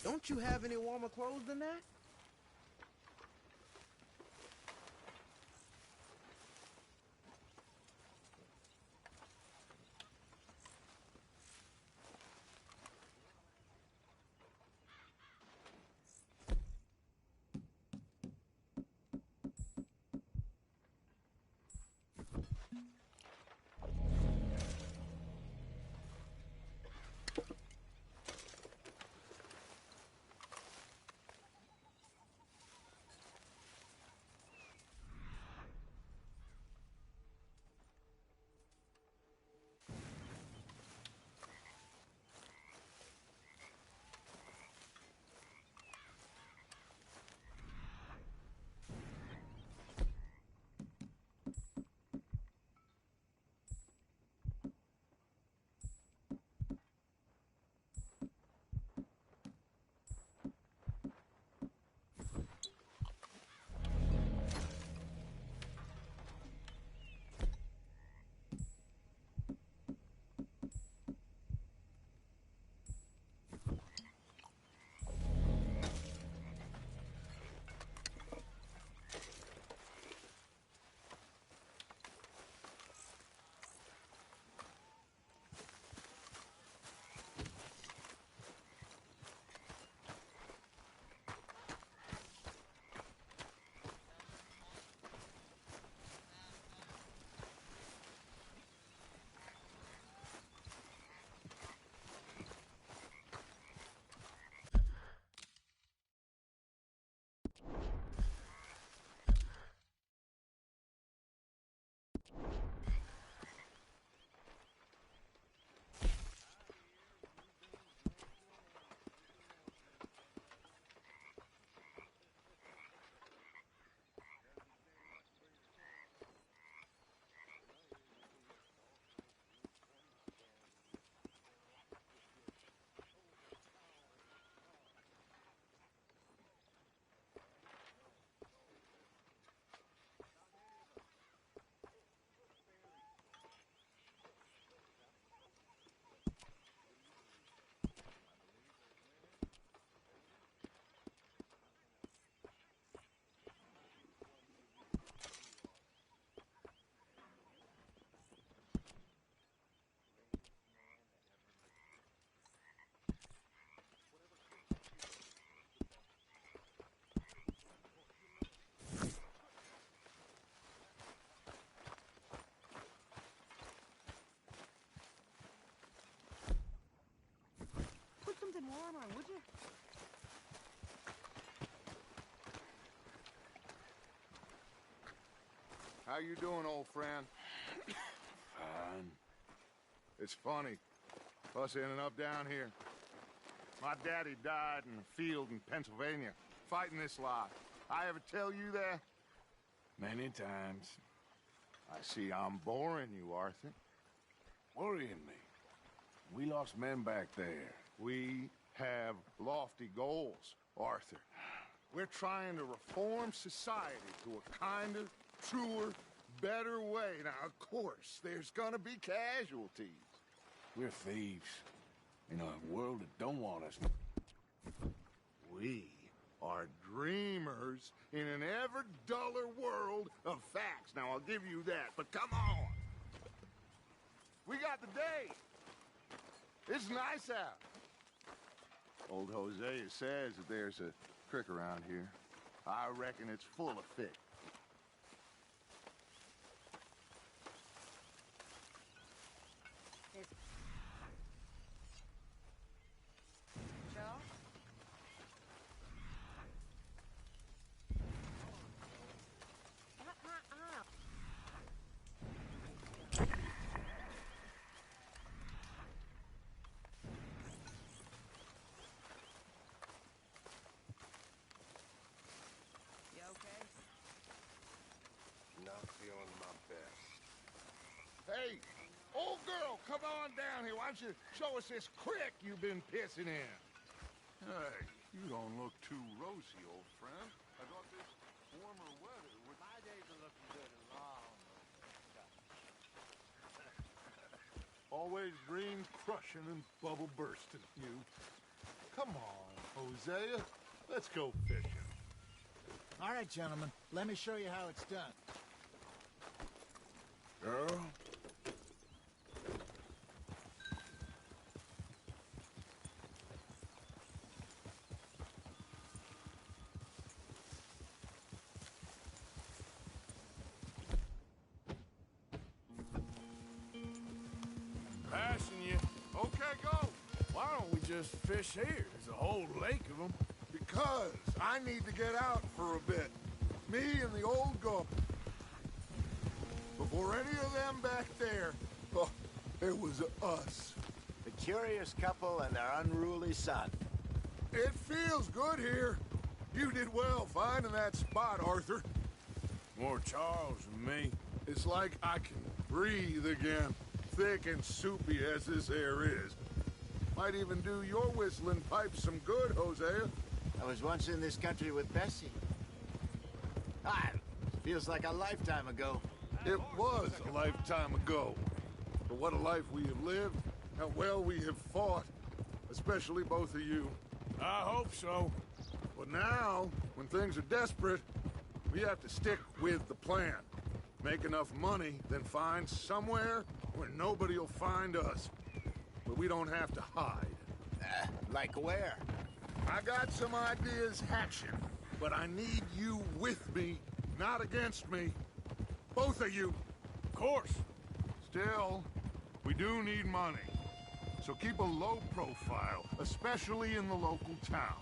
Don't you have any warmer clothes than that? Put something warm on, would you? How you doing, old friend? Fine. It's funny, us ending up down here. My daddy died in a field in Pennsylvania, fighting this lot. I ever tell you that? Many times. I see I'm boring you, Arthur. Worrying me. We lost men back there. We have lofty goals, Arthur. We're trying to reform society to a kinder, truer, better way. Now, of course, there's gonna be casualties. We're thieves. In a world that don't want us. We are dreamers in an ever duller world of facts. Now, I'll give you that, but come on. We got the day. It's nice out. Old Hosea says that there's a creek around here. I reckon it's full of fish. Joe? Hey, old girl, come on down here. Why don't you show us this creek you've been pissing in? Hey, you don't look too rosy, old friend. I thought this warmer weather would... My days are looking good and long. Always green crushing and bubble bursting, you. Come on, Hosea. Let's go fishing. All right, gentlemen. Let me show you how it's done. Girl? Passing you. Okay, go. Why don't we just fish here? There's a whole lake of them. Because I need to get out for a bit. Me and the old gump. Before any of them back there, oh, it was us. The curious couple and their unruly son. It feels good here. You did well finding that spot, Arthur. More Charles than me. It's like I can breathe again, thick and soupy as this air is. Might even do your whistling pipes some good, Hosea. I was once in this country with Bessie. Feels like a lifetime ago. It was a lifetime ago. But what a life we have lived, how well we have fought. Especially both of you. I hope so. But now, when things are desperate, we have to stick with the plan. Make enough money, then find somewhere where nobody will find us. Where we don't have to hide. Like where? I got some ideas hatching, but I need you with me, not against me. Both of you. Of course. Still, we do need money. So keep a low profile, especially in the local town.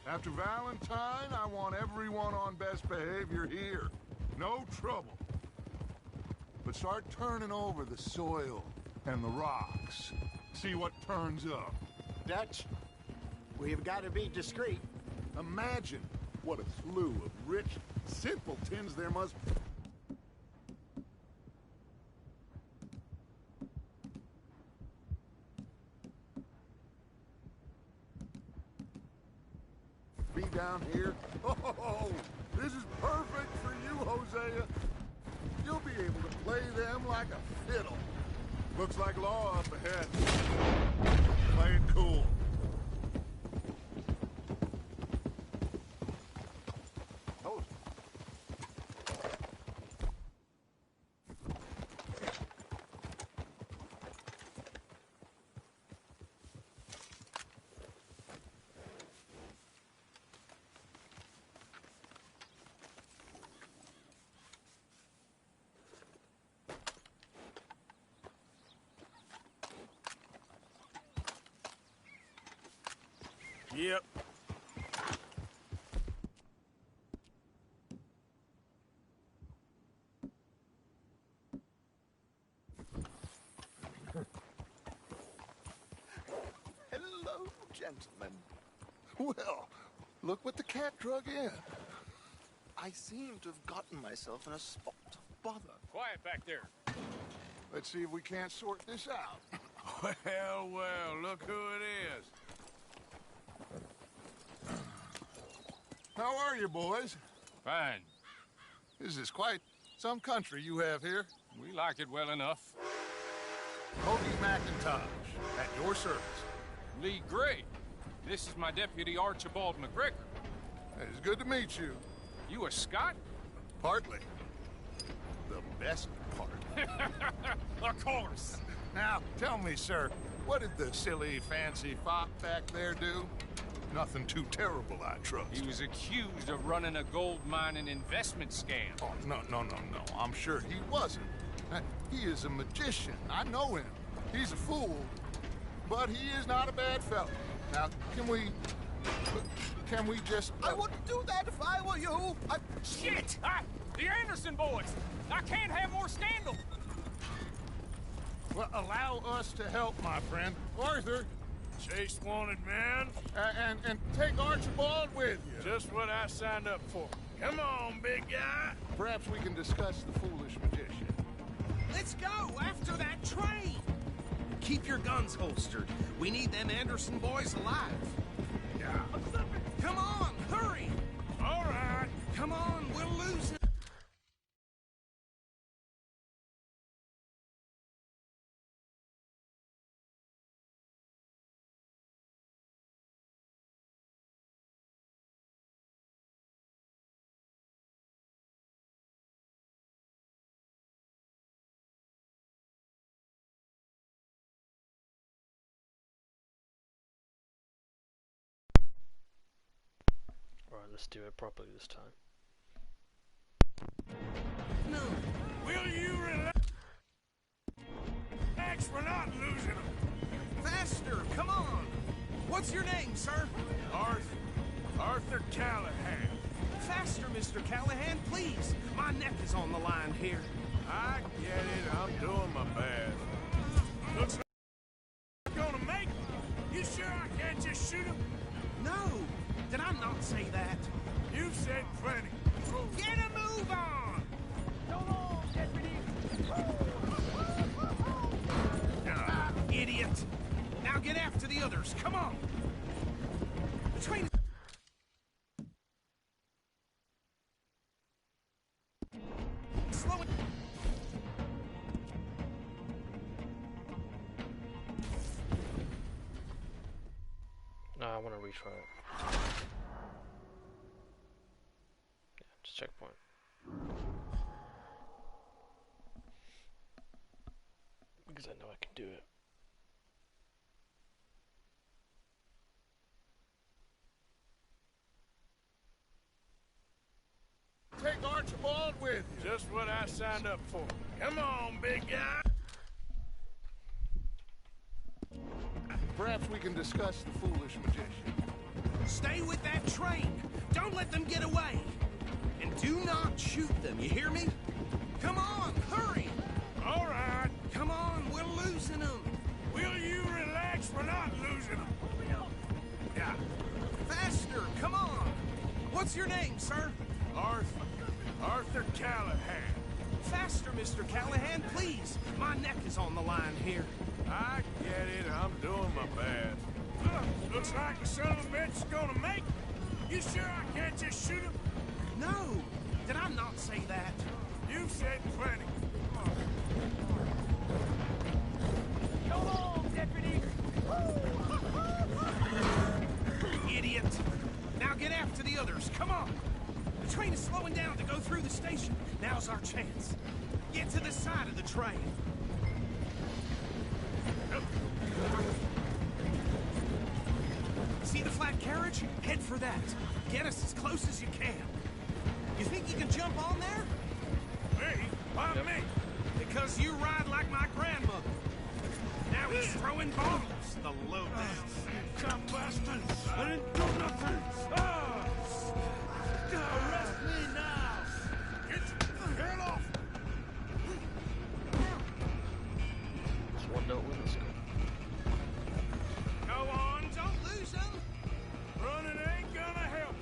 After Valentine, I want everyone on best behavior here. No trouble. But start turning over the soil and the rocks. See what turns up. Dutch, we've got to be discreet. Imagine what a slew of rich simpletons there must be down here. Oh, this is perfect for you, Hosea. You'll be able to play them like a fiddle. Looks like law up ahead. Play it cool. Oh. Yep. Hello, gentlemen. Well, look what the cat drug in. I seem to have gotten myself in a spot of bother. Quiet back there. Let's see if we can't sort this out. Well, look who it is. How are you, boys? Fine. This is quite some country you have here. We like it well enough. Hoagie McIntosh, at your service. Lee Gray. This is my deputy, Archibald McGregor. It's good to meet you. You a Scot? Partly. The best part. Of course. Now, tell me, sir, what did the silly, fancy fop back there do? Nothing too terrible, I trust. He was accused of running a gold mining investment scam. Oh, no. I'm sure he wasn't. He is a magician. I know him. He's a fool. But he is not a bad fellow. Now, can we just... I wouldn't do that if I were you. Shit! The Anderson boys! I can't have more scandal! Well, allow us to help, my friend. Arthur, Chase wanted man. and take Archibald with you. Just what I signed up for. Come on, big guy. Perhaps we can discuss the foolish magician. Let's go after that train! Keep your guns holstered. We need them Anderson boys alive. Yeah. Come on, hurry! All right. Come on, we'll lose him. Alright, let's do it properly this time. No. Will you relax? We're not losing them. Faster, come on! What's your name, sir? Arthur Callahan. Faster, Mr. Callahan, please. My neck is on the line here. I get it. I'm doing my best. Looks like I'm gonna make it. You sure I can't just shoot him? No! Did I not say that? You've said plenty. Get a move on! Come on, deputy! Idiot! Now get after the others, come on! The train is... Slow it... No, I want to retry it. Yeah, just checkpoint. Because I know I can do it. Take Archibald with you. Just what I signed up for. Come on, big guy. Perhaps we can discuss the foolish magician. Stay with that train! Don't let them get away! And do not shoot them, you hear me? Come on, hurry! All right. Come on, we're losing them! Will you relax? We're not losing them. Yeah. Faster, come on! What's your name, sir? Arthur Callahan. Faster, Mr. Callahan, please! My neck is on the line here. I get it. I'm doing my best. Looks like the son of a bitch is gonna make it. You sure I can't just shoot him? No! Did I not say that? You've said plenty. Come on, deputy! Idiot! Now get after the others, come on! The train is slowing down to go through the station. Now's our chance. Get to the side of the train. See the flat carriage? Head for that. Get us as close as you can. You think you can jump on there? Me? Why me? Because you ride like my grandmother. Now he's throwing bottles, the lowdown. Some bastard! I didn't do nothing! Arrest me now! Get off! It's one note with us. Go on, don't lose them. Running ain't gonna help.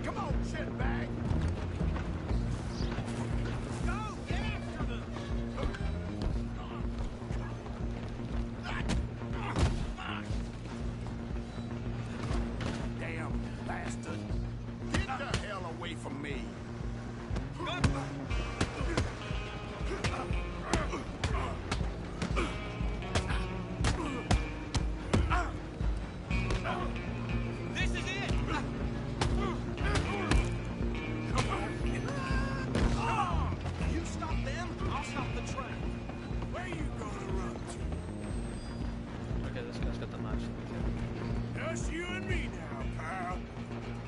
Come on, shitbag! Go, get after them. Damn bastard! Get the hell away from me! This is it. You stop them, I'll stop the train. Where you gonna run to? Okay, this guy's got the knife. Just you and me now, pal.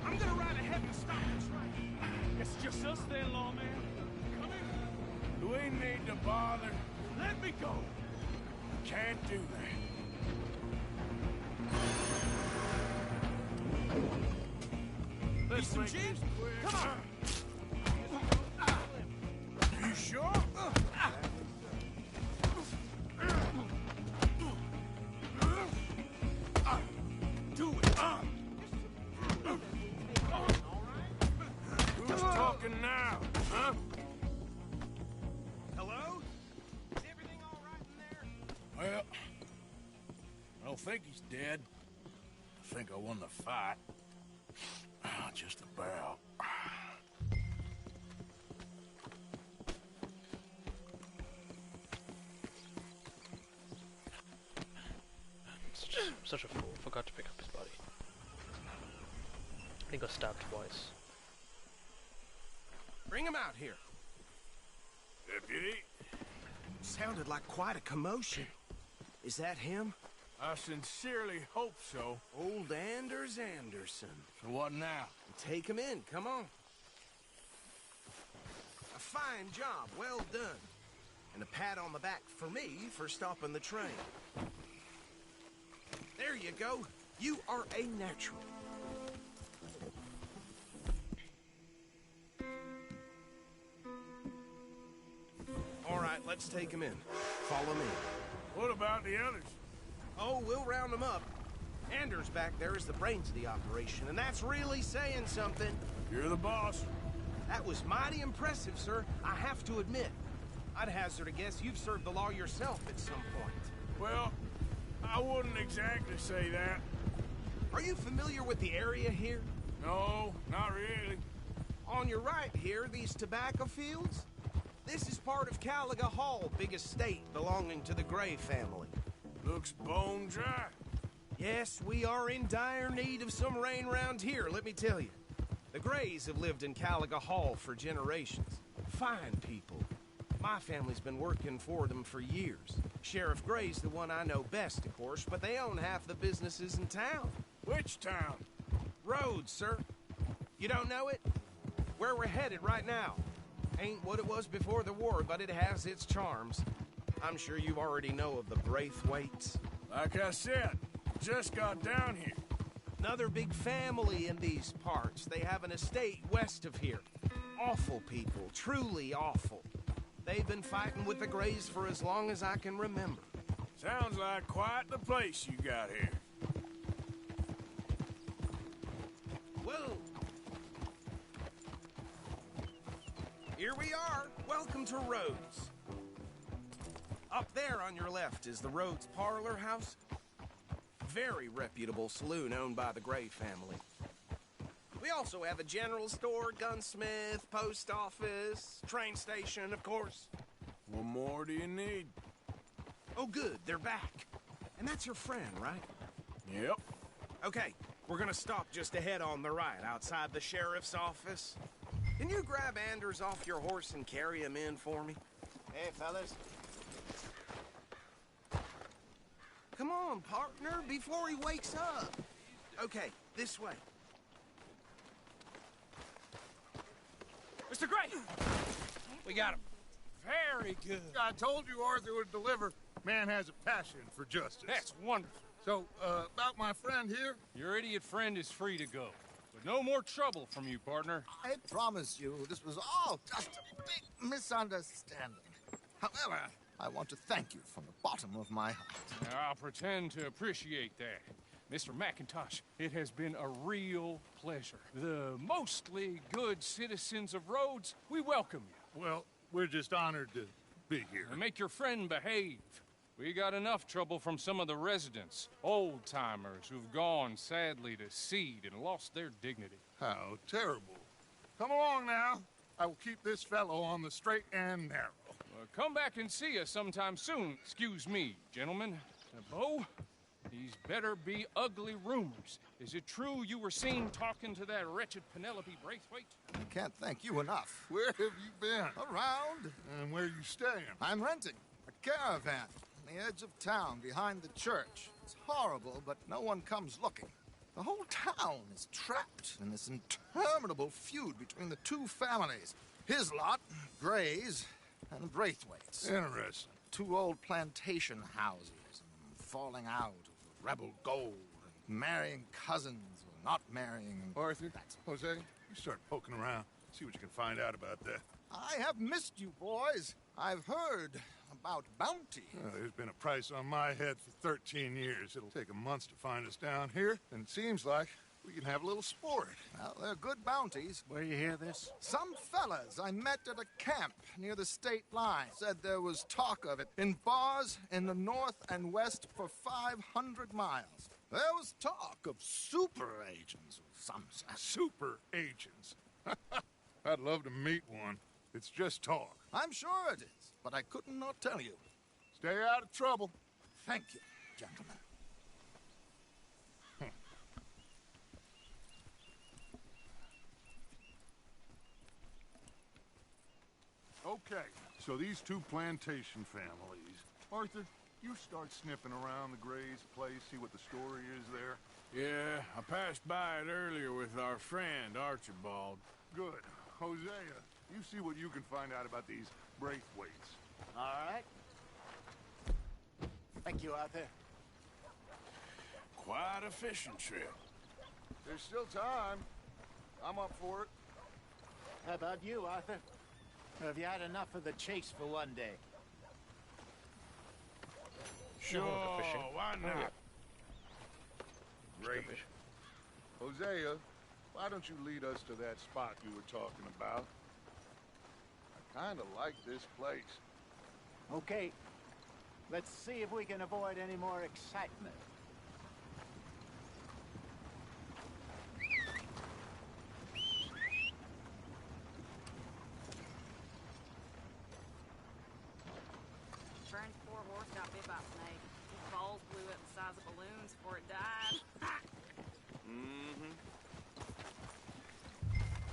I'm gonna ride ahead and stop the train. It's just us then, lawman. Come in. We need to bother. Let me go. Can't do that. Let's some make gin? this quick. Come on. You sure? don't think he's dead. I think I won the fight. Just about. Such a fool. Forgot to pick up his body. He got stabbed twice. Bring him out here. Deputy? Sounded like quite a commotion. Is that him? I sincerely hope so. Old Anders Anderson. So what now? Take him in, come on. A fine job, well done. And a pat on the back for me for stopping the train. There you go. You are a natural. All right, let's take him in. Follow me. What about the others? Oh, we'll round them up. Anders back there is the brains of the operation, and that's really saying something. You're the boss. That was mighty impressive, sir. I have to admit. I'd hazard a guess you've served the law yourself at some point. Well, I wouldn't exactly say that. Are you familiar with the area here? No, not really. On your right here, these tobacco fields? This is part of Caliga Hall, big estate belonging to the Gray family. Looks bone dry. Yes, we are in dire need of some rain round here, let me tell you. The Grays have lived in Caliga Hall for generations. Fine people. My family's been working for them for years. Sheriff Gray's the one I know best, of course, but they own half the businesses in town. Which town? Rhodes, sir. You don't know it? Where we're headed right now. Ain't what it was before the war, but it has its charms. I'm sure you already know of the Braithwaites. Like I said, just got down here. Another big family in these parts. They have an estate west of here. Awful people, truly awful. They've been fighting with the Grays for as long as I can remember. Sounds like quite the place you got here. Whoa! Here we are. Welcome to Rhodes. Up there on your left is the Rhodes Parlor House. Very reputable saloon owned by the Gray family. We also have a general store, gunsmith, post office, train station, of course. What more do you need? Oh, good, they're back. And that's your friend, right? Yep. Okay, we're gonna stop just ahead on the right, outside the sheriff's office. Can you grab Anders off your horse and carry him in for me? Hey, fellas. Come on, partner, before he wakes up. Okay, this way. Mr. Gray! We got him. Very good. I told you Arthur would deliver. Man has a passion for justice. That's wonderful. So, about my friend here? Your idiot friend is free to go. But no more trouble from you, partner. I promise you, this was all just a big misunderstanding. However, I want to thank you from the bottom of my heart. I'll pretend to appreciate that. Mr. McIntosh, it has been a real pleasure. The mostly good citizens of Rhodes, we welcome you. Well, we're just honored to be here. And make your friend behave. We got enough trouble from some of the residents, old-timers who've gone, sadly, to seed and lost their dignity. How terrible. Come along now. I will keep this fellow on the straight and narrow. Come back and see us sometime soon. Excuse me, gentlemen. Bo, these better be ugly rumors. Is it true you were seen talking to that wretched Penelope Braithwaite? I can't thank you enough. Where have you been? Around. And where you staying? I'm renting a caravan on the edge of town behind the church. It's horrible, but no one comes looking. The whole town is trapped in this interminable feud between the two families. His lot, Gray's, and the Braithwaites. Interesting. Two old plantation houses, and falling out of rebel gold, and marrying cousins or not marrying. Arthur, Jose, you start poking around. See what you can find out about that. I have missed you, boys. I've heard about bounty. There's been a price on my head for 13 years. It'll take a month to find us down here, and it seems like We can have a little sport. Well, they're good bounties. Where you hear this? Some fellas I met at a camp near the state line said there was talk of it in bars in the north and west for 500 miles. There was talk of super agents of some sort. Super agents. I'd love to meet one. It's just talk. I'm sure it is, but I couldn't not tell you. Stay out of trouble. Thank you, gentlemen. Okay, so these two plantation families. Arthur, you start sniffing around the Gray's place, see what the story is there. Yeah, I passed by it earlier with our friend, Archibald. Good. Hosea, you see what you can find out about these Braithwaites. All right. Thank you, Arthur. Quite a fishing trip. There's still time. I'm up for it. How about you, Arthur? Or have you had enough of the chase for one day? Sure, why not? Great. Hosea, why don't you lead us to that spot you were talking about? I kind of like this place. Okay. Let's see if we can avoid any more excitement. Vern's poor horse got bit by a snake. His balls blew up the size of balloons before it died.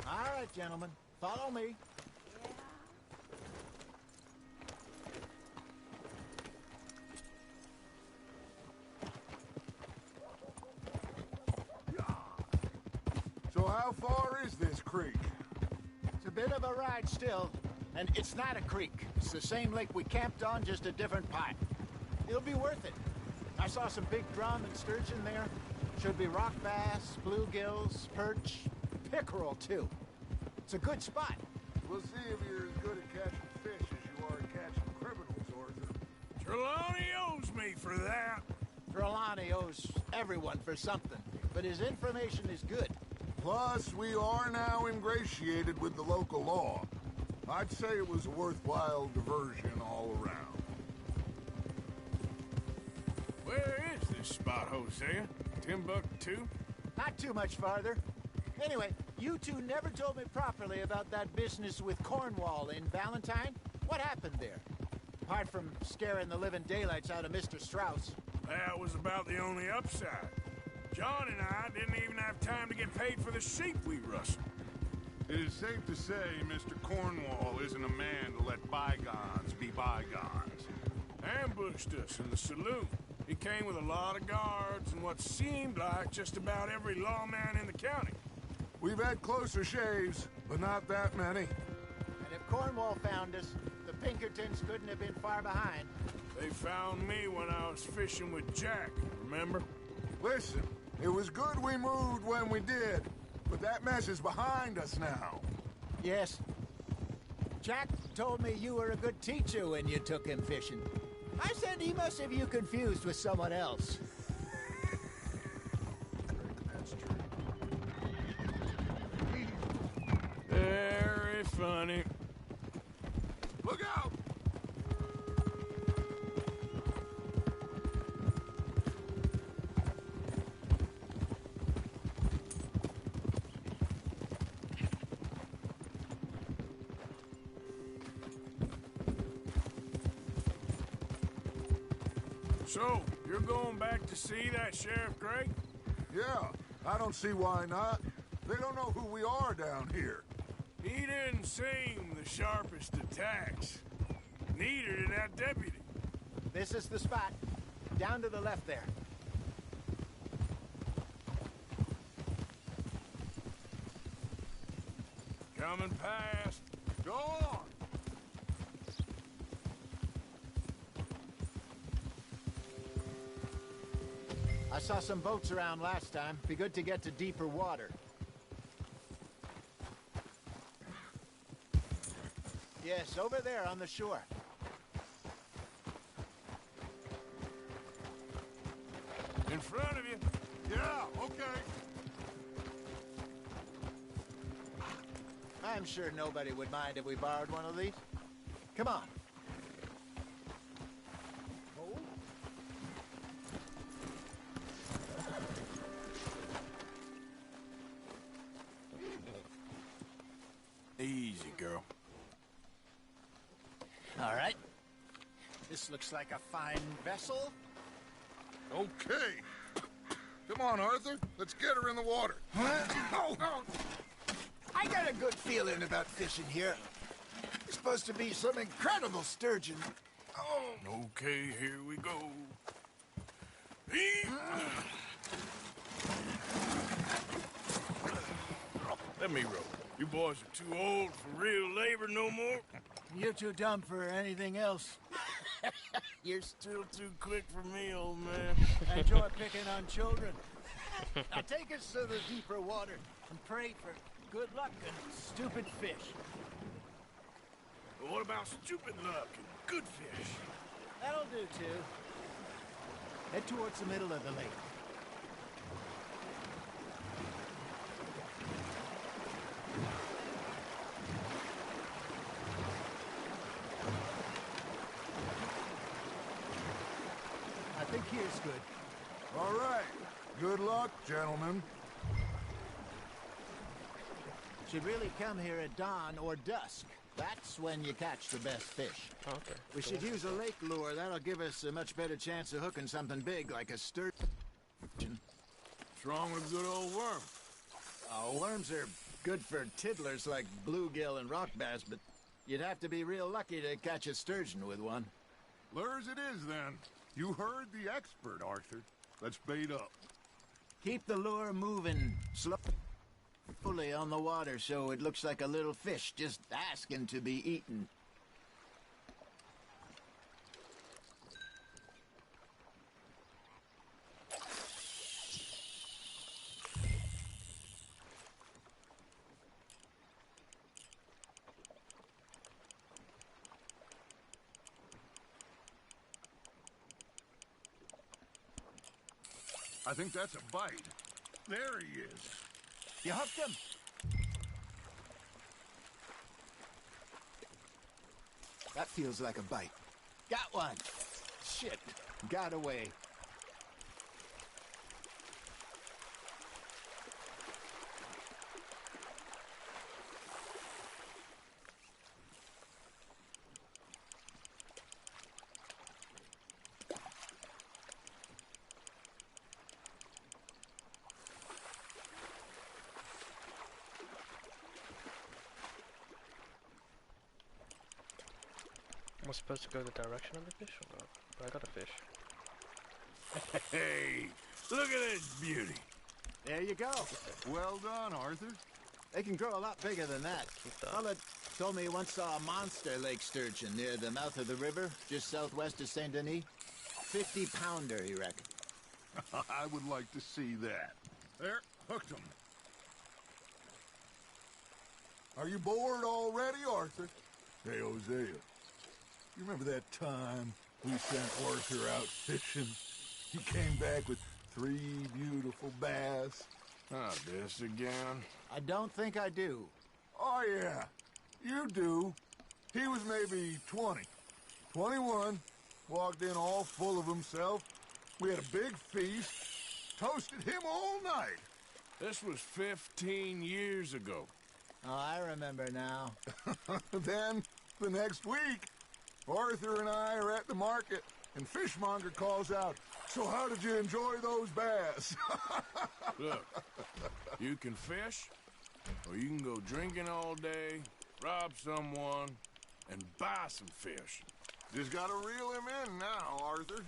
All right, gentlemen. Follow me. So how far is this creek? It's a bit of a ride still, and it's not a creek. It's the same lake we camped on, just a different pipe. It'll be worth it. I saw some big drum and sturgeon there. Should be rock bass, bluegills, perch, pickerel, too. It's a good spot. We'll see if you're as good at catching fish as you are at catching criminals, Arthur. Trelawney owes me for that. Trelawney owes everyone for something, but his information is good. Plus, we are now ingratiated with the local law. I'd say it was a worthwhile diversion all around. Where is this spot, Hosea? Timbuktu? Not too much farther. Anyway, you two never told me properly about that business with Cornwall in Valentine. What happened there? Apart from scaring the living daylights out of Mr. Strauss. That was about the only upside. John and I didn't even have time to get paid for the sheep we rustled. It is safe to say Mr. Cornwall isn't a man to let bygones be bygones. Ambushed us in the saloon. He came with a lot of guards and what seemed like just about every lawman in the county. We've had closer shaves, but not that many. And if Cornwall found us, the Pinkertons couldn't have been far behind. They found me when I was fishing with Jack, remember? Listen, it was good we moved when we did, but that mess is behind us now. Yes. Jack told me you were a good teacher when you took him fishing. I said he must have you confused with someone else. That's true. Very funny. Look out! So, you're going back to see that Sheriff Gray? Yeah, I don't see why not. They don't know who we are down here. He didn't seem the sharpest attacks. Neither did that deputy. This is the spot. Down to the left there. Coming past. Go on! I saw some boats around last time. Be good to get to deeper water. Yes, over there on the shore. In front of you. Yeah, okay. I'm sure nobody would mind if we borrowed one of these. Come on. Oh. Easy, girl. All right. This looks like a fine vessel. Okay. Come on, Arthur. Let's get her in the water. Oh, I got a good feeling about fishing here. It's supposed to be some incredible sturgeon. Oh. Okay, here we go. Let me row. You boys are too old for real labor no more. You're too dumb for anything else. You're still too quick for me, old man. I enjoy picking on children. Now take us to the deeper water and pray for good luck and stupid fish. But what about stupid luck and good fish? That'll do, too. Head towards the middle of the lake. I think here's good. All right. Good luck, gentlemen. Should really come here at dawn or dusk. That's when you catch the best fish. Oh, okay. We should use a lake lure. That'll give us a much better chance of hooking something big like a sturgeon. What's wrong with a good old worm? Oh, worms are good for tiddlers like bluegill and rock bass, but you'd have to be real lucky to catch a sturgeon with one. Lures it is, then. You heard the expert, Arthur. Let's bait up. Keep the lure moving slowly on the water so it looks like a little fish just asking to be eaten. I think that's a bite. There he is. You hooked him? That feels like a bite. Got one. Shit. Got away. Am I supposed to go the direction of the fish or not? But I got a fish. Hey, look at this beauty. There you go. Well done, Arthur. They can grow a lot bigger than that. Fella told me he once saw a monster lake sturgeon near the mouth of the river, just southwest of Saint Denis. 50-pounder, he reckoned. I would like to see that. There, hooked him. Are you bored already, Arthur? Hey, Hosea. You remember that time we sent Arthur out fishing? He came back with 3 beautiful bass. Ah, this again? I don't think I do. Oh, yeah. You do. He was maybe 20. 21. Walked in all full of himself. We had a big feast. Toasted him all night. This was 15 years ago. Oh, I remember now. Then, the next week, Arthur and I are at the market, and Fishmonger calls out, "So how did you enjoy those bass?" Look, you can fish, or you can go drinking all day, rob someone, and buy some fish. Just gotta reel him in now, Arthur.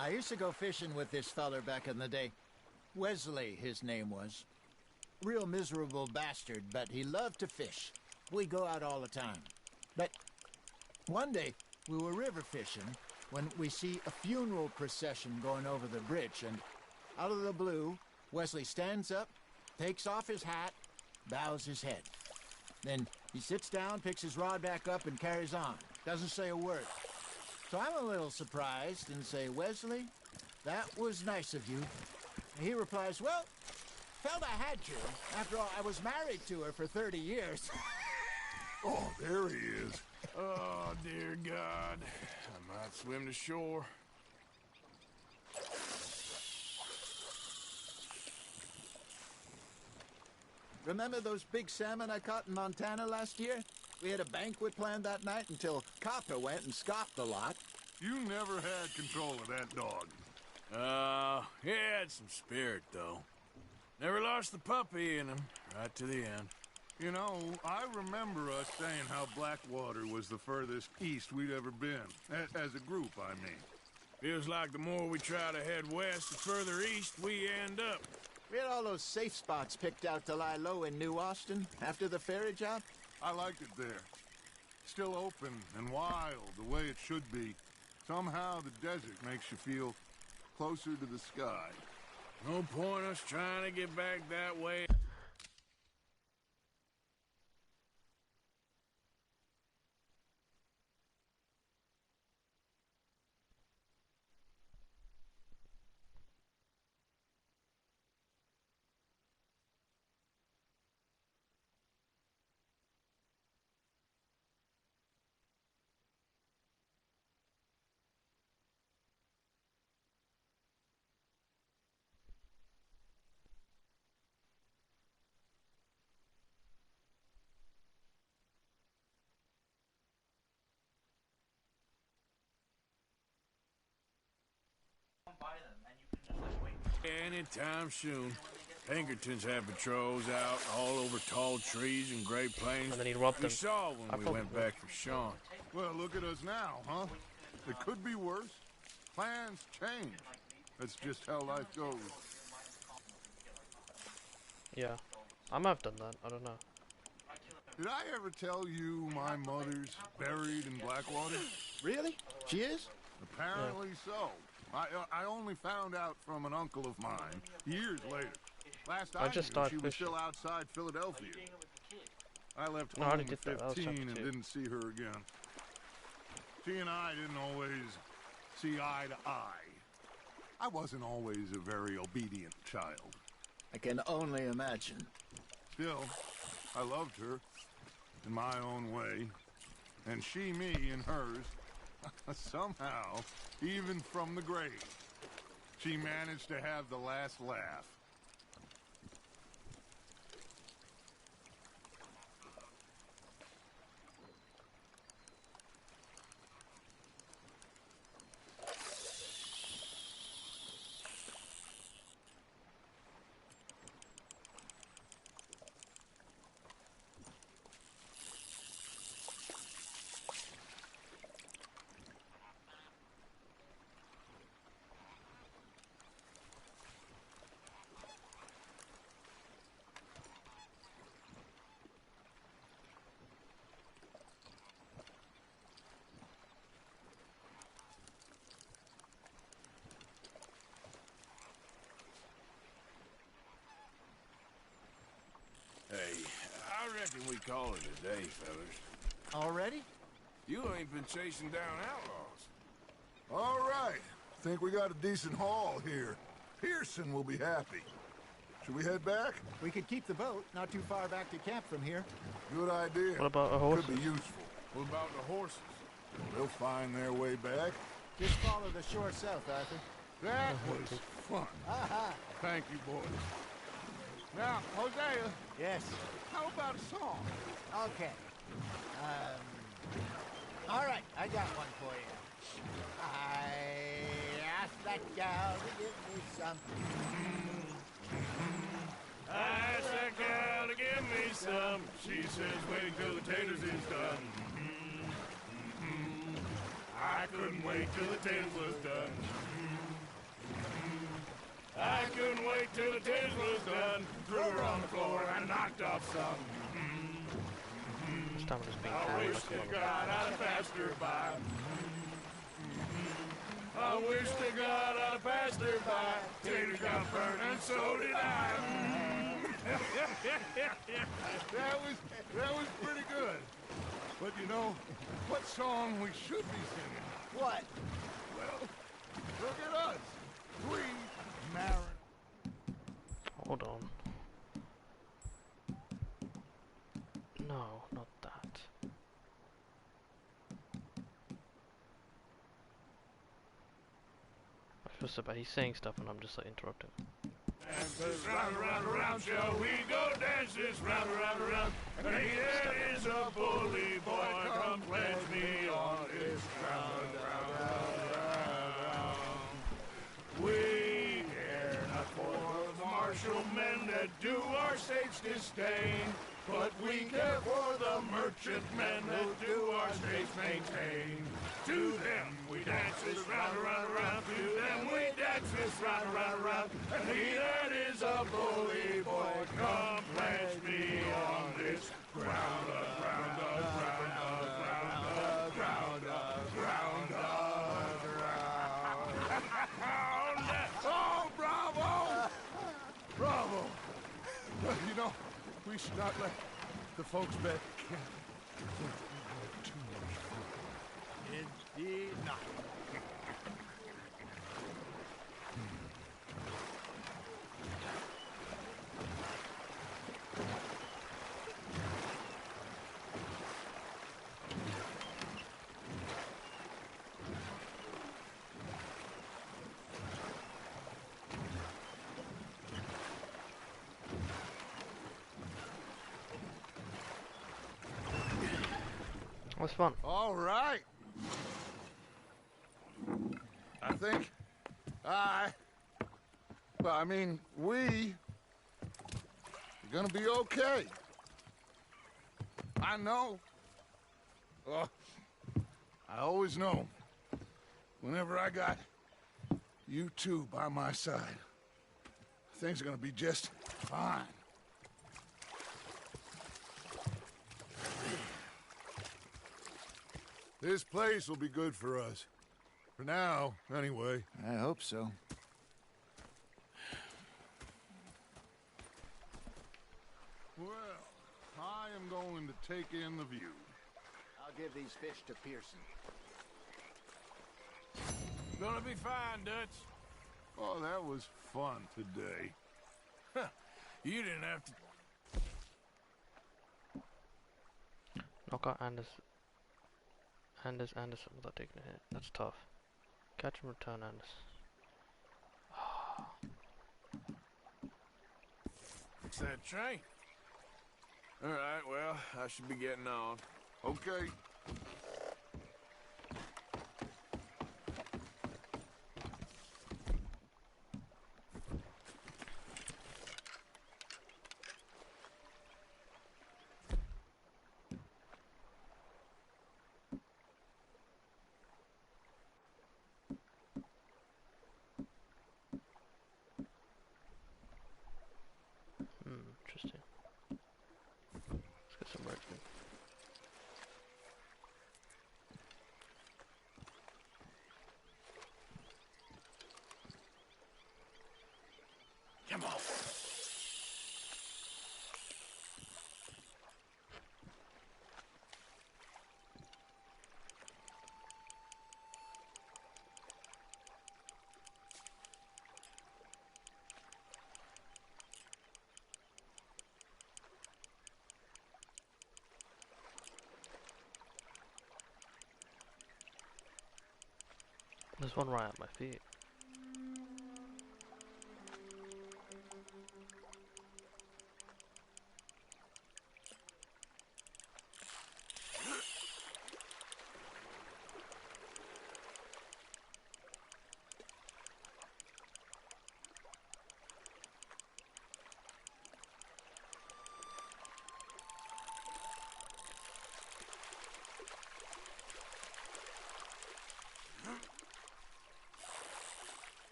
I used to go fishing with this feller back in the day. Wesley, his name was. Real miserable bastard, but he loved to fish. We go out all the time. But one day, we were river fishing when we see a funeral procession going over the bridge, and out of the blue, Wesley stands up, takes off his hat, bows his head. Then he sits down, picks his rod back up, and carries on. Doesn't say a word. So I'm a little surprised and say, "Wesley, that was nice of you." And he replies, "Well, Felt I had to. After all, I was married to her for 30 years. Oh, there he is. Oh, dear God. I might swim to shore. Remember those big salmon I caught in Montana last year? We had a banquet planned that night until Copper went and scoffed the lot. You never had control of that dog. He had some spirit, though. Never lost the puppy in him, right to the end. You know, I remember us saying how Blackwater was the furthest east we'd ever been. As a group, I mean. Feels like the more we try to head west, the further east we end up. We had all those safe spots picked out to lie low in New Austin after the ferry job. I liked it there. Still open and wild, the way it should be. Somehow the desert makes you feel closer to the sky. No point us trying to get back that way. Anytime soon. Pinkertons have patrols out all over tall trees and Great Plains. And then he robbed We them. saw when we went back for Sean. Well, look at us now, huh? It could be worse. Plans change. That's just how life goes. Yeah. I might have done that. I don't know. Did I ever tell you my mother's buried in Blackwater? Really? She is? Apparently so. I only found out from an uncle of mine years later. Last I just knew, started she was fishing. still outside Philadelphia. I left No, I home already at did that. I was 15 chapter and 2. didn't see her again. She and I didn't always see eye to eye. I wasn't always a very obedient child. I can only imagine. Still, I loved her in my own way, and she me in hers. Somehow, even from the grave, she managed to have the last laugh. Hey, I reckon we call it a day, fellas. Already? You ain't been chasing down outlaws. All right. Think we got a decent haul here. Pearson will be happy. Should we head back? We could keep the boat not too far back to camp from here. Good idea. What about a horse? Could be useful. What about the horses? They'll find their way back. Just follow the shore south, Arthur. That was fun. Aha! Thank you, boys. Now, Hosea, Yes. how about a song? Okay. All right, I got one for you. I asked that gal to give me some. I asked that gal to give me some. She says, wait till the taters is done. I couldn't wait till the taters was done. I couldn't wait till the taters was done. Threw her on the floor and knocked off some. This time it was being I carried wish like a to mother. God I'd have passed her by. I wish to God I'd have passed her by. Taters got burnt and so did I. That was pretty good. But you know, what song we should be singing? What? Well, look at us. We married. Hold on. supposed to, but he's saying stuff and I'm just like interrupting. Dances round, around, around, shall we go dances round, around, around? And here is a bully boy, come pledge me on his round, round, round, round. We care not for the martial men that do our state's disdain, but we care for the merchant men that do our states maintain. To them we dance this round, around, around. To them we dance this round, around, around. And he that is a bully boy, come pledge me on this ground up, ground up, ground up, ground up, ground up, ground up, ground up. Oh, bravo! Bravo! You know, we should not let the folks back too much fun. Indeed not. What's fun? All right. I think we are gonna be okay. I know. I always know. Whenever I got you two by my side, things are gonna be just fine. This place will be good for us. For now, anyway. I hope so. Well, I am going to take in the view. I'll give these fish to Pearson. Gonna be fine, Dutch. Oh, that was fun today. You didn't have to. Knock out Anderson without taking a hit. That's tough. Catch and return Anderson. It's that train. All right, well, I should be getting on. Okay. Interesting. Let's get some marksman. Come on. There's one right at my feet.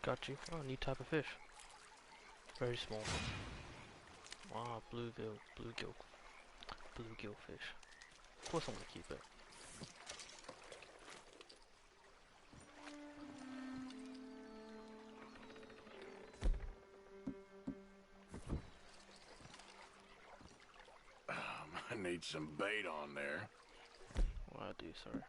Got you. Oh, new type of fish. Very small. Wow, bluegill fish. Of course I'm gonna keep it. I need some bait on there. Well, I do, sorry.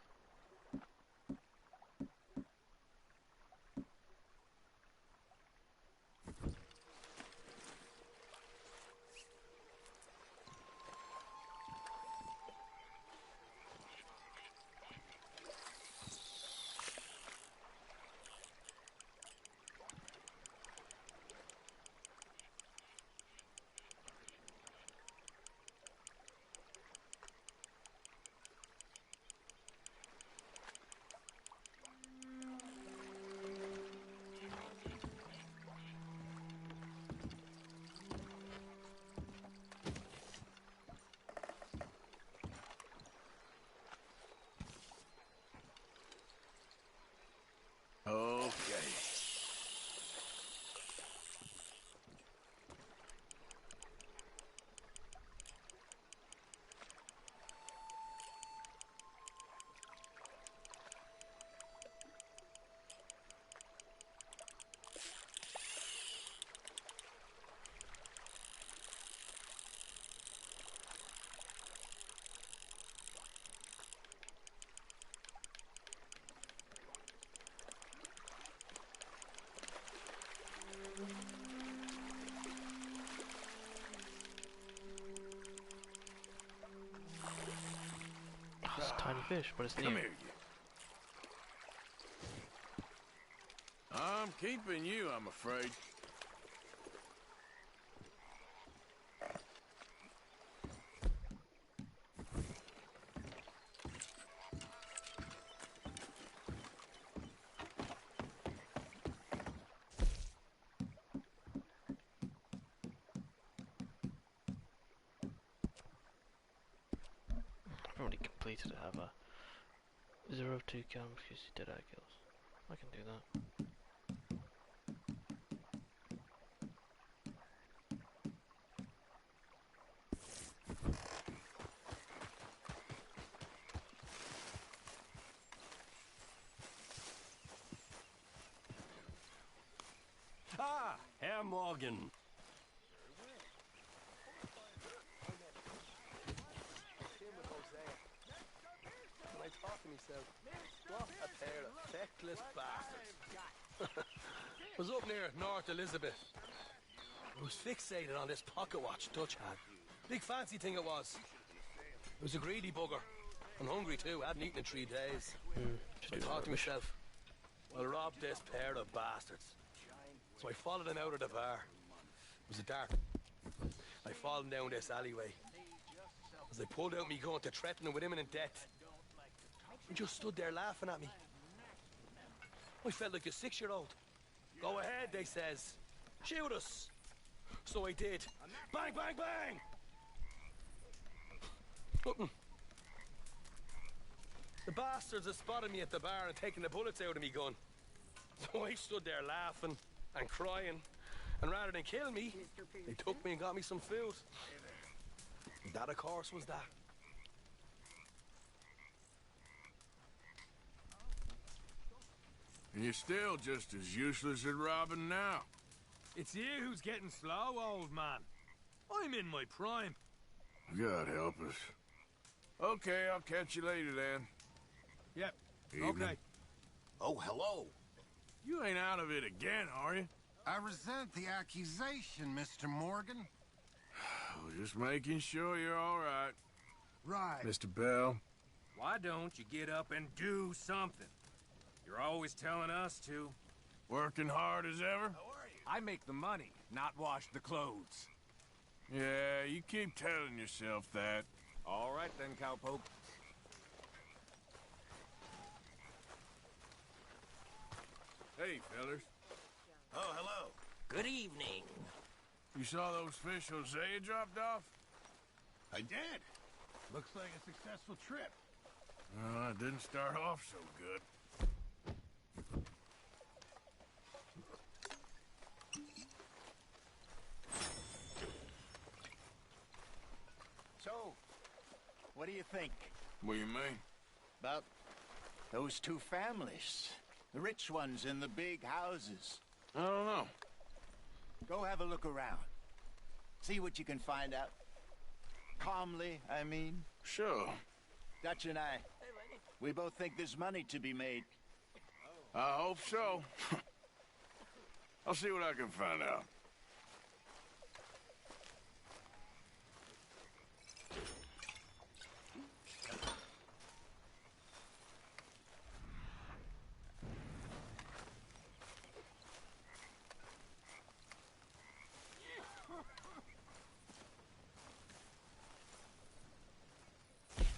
fish, but it's near. Come here, you. I'm keeping you, I'm afraid. I've already completed it, have I? 0-2 count because you did eye kills. I can do that. Ah, Herr Morgan. When I talk to myself, what a pair of feckless bastards. Was up near North Elizabeth. I was fixated on this pocket watch Dutch had. Big fancy thing it was. It was a greedy bugger. And hungry too, hadn't eaten in 3 days. I thought to myself, I'll rob this pair of bastards. So I followed them out of the bar. It was dark. I followed down this alleyway. As I pulled out me gun to threaten them with imminent death, they just stood there laughing at me. I felt like a 6-year-old. Go ahead, they says. Shoot us. So I did. Bang, bang, bang! Nothing. The bastards had spotted me at the bar and taken the bullets out of me gun. So I stood there laughing and crying. And rather than kill me, they took me and got me some food. And that, of course, was that. And you're still just as useless at robbing now. It's you who's getting slow, old man. I'm in my prime. God help us. Okay, I'll catch you later then. Yep. Evening. Okay. Oh, hello. You ain't out of it again, are you? I resent the accusation, Mr. Morgan. Just making sure you're all right. Right. Mr. Bell. Why don't you get up and do something? You're always telling us to. Working hard as ever? I make the money, not wash the clothes. Yeah, you keep telling yourself that. All right then, cowpoke. Hey, fellers. Oh, hello. Good evening. You saw those fish Hosea dropped off? I did. Looks like a successful trip. It didn't start off so good. So, what do you think? What do you mean? About those 2 families. The rich ones in the big houses. I don't know. Go have a look around. See what you can find out. Calmly, I mean. Sure. Dutch and I, we both think there's money to be made. I hope so. I'll see what I can find out.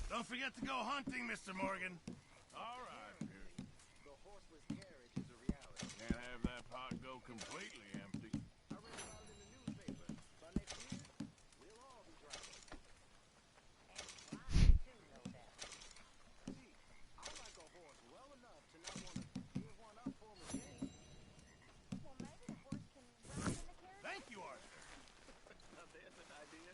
Don't forget to go hunting, Mr. Morgan. All right, Pearson. The horseless carriage is a reality. Can't have that pot go completely empty. I read about it in the newspaper. By next year, we'll all be driving. And too, no doubt. See, I like a horse well enough to not want to give one up for me again. Well, maybe the horse can ride in the carriage. Thank you, Arthur. Now there's an idea.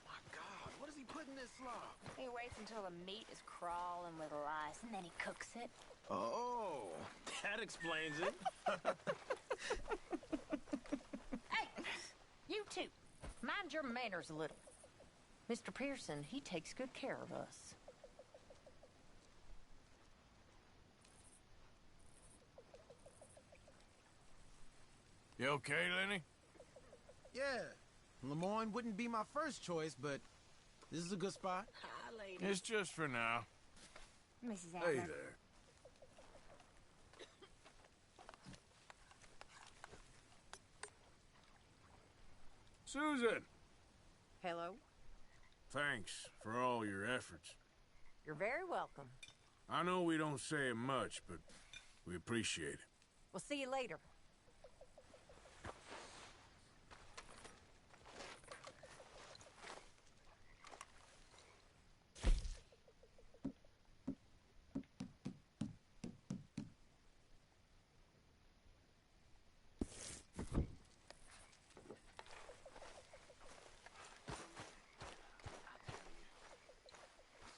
My God, what does he put in this slop? He waits until the meat is crawling with lice, and then he cooks it. Oh, that explains it. Hey, you two, mind your manners a little. Mr. Pearson, he takes good care of us. You okay, Lenny? Yeah, Lemoyne wouldn't be my first choice, but this is a good spot. I It's just for now. Mrs. Hey Adler. there. Susan! Hello? Thanks for all your efforts. You're very welcome. I know we don't say it much, but we appreciate it. We'll see you later.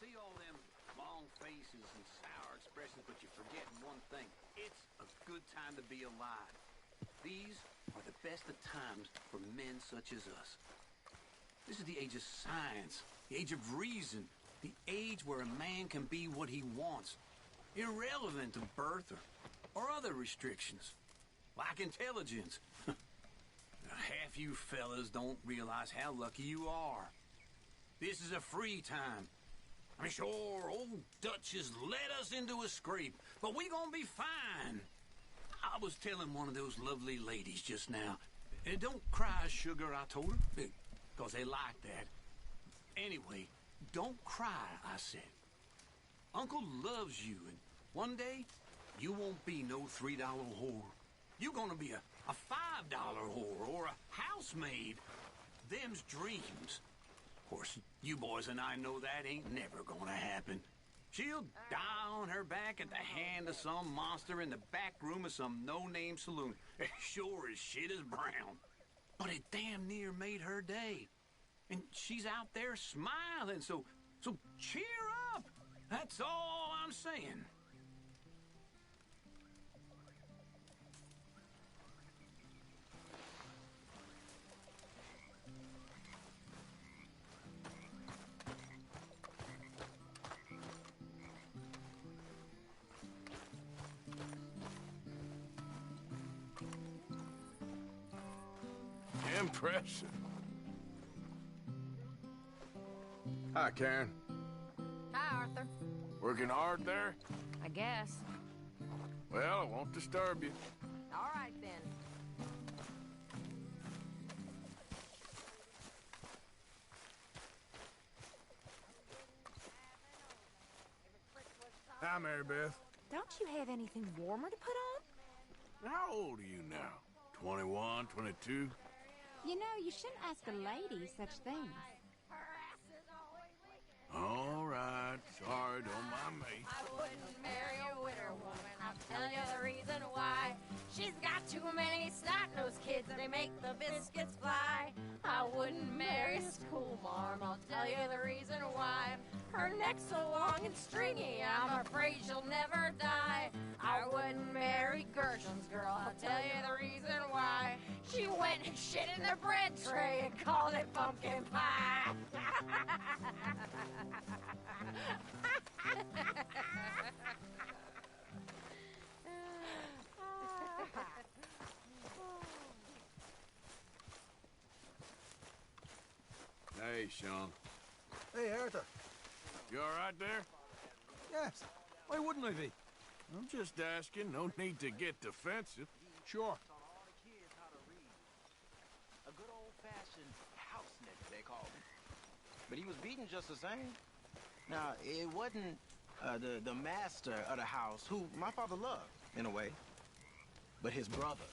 See all them long faces and sour expressions, but you're forgetting one thing. It's a good time to be alive. These are the best of times for men such as us. This is the age of science, the age of reason, the age where a man can be what he wants, irrelevant to birth or other restrictions, like intelligence. Half you fellas don't realize how lucky you are. This is a free time. I mean, sure, old Dutch has led us into a scrape, but we gonna be fine. I was telling one of those lovely ladies just now, don't cry, sugar, I told her, because they like that. Anyway, don't cry, I said. Uncle loves you, and one day, you won't be no $3 whore. You're gonna be a $5 whore or a housemaid. Them's dreams. Of course, you boys and I know that ain't never gonna happen. She'll die on her back at the hand of some monster in the back room of some no-name saloon. Sure as shit is brown. But it damn near made her day. And she's out there smiling, so cheer up. That's all I'm saying. Impressive. Hi, Karen. Hi, Arthur. Working hard there? I guess. Well, I won't disturb you. All right, then. Hi, Mary Beth. Don't you have anything warmer to put on? How old are you now? 21, 22? You know, you shouldn't ask a lady such things. All right. Sorry, don't mind me. I wouldn't marry a widow woman. I'll tell you the reason why. She's got too many snot-nosed kids and they make the biscuits fly. I wouldn't marry a school marm. I'll tell you the reason why. Her neck's so long and stringy, I'm afraid she'll never die. I wouldn't marry Gershon's girl. I'll tell you the reason why. She went and shit in the bread tray and called it pumpkin pie. Hey, Sean. Hey, Arthur. You all right there? Yes. Why wouldn't I be? I'm just asking. No need to get defensive. Sure. A good old-fashioned house snitch, they call him. But he was beaten just the same. Now, it wasn't the master of the house, who my father loved, in a way, but his brother,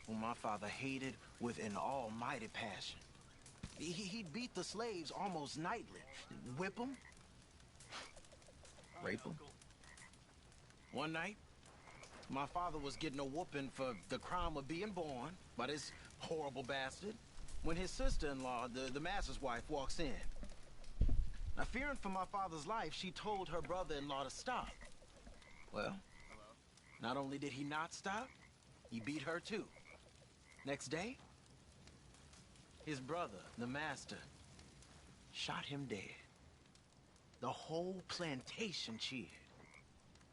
whom my father hated with an almighty passion. He'd beat the slaves almost nightly, whip them, rape them. One night, my father was getting a whooping for the crime of being born by this horrible bastard when his sister-in-law, the master's wife, walks in. Now, fearing for my father's life, she told her brother-in-law to stop. Well, not only did he not stop, he beat her too. Next day, his brother, the master, shot him dead. The whole plantation cheered.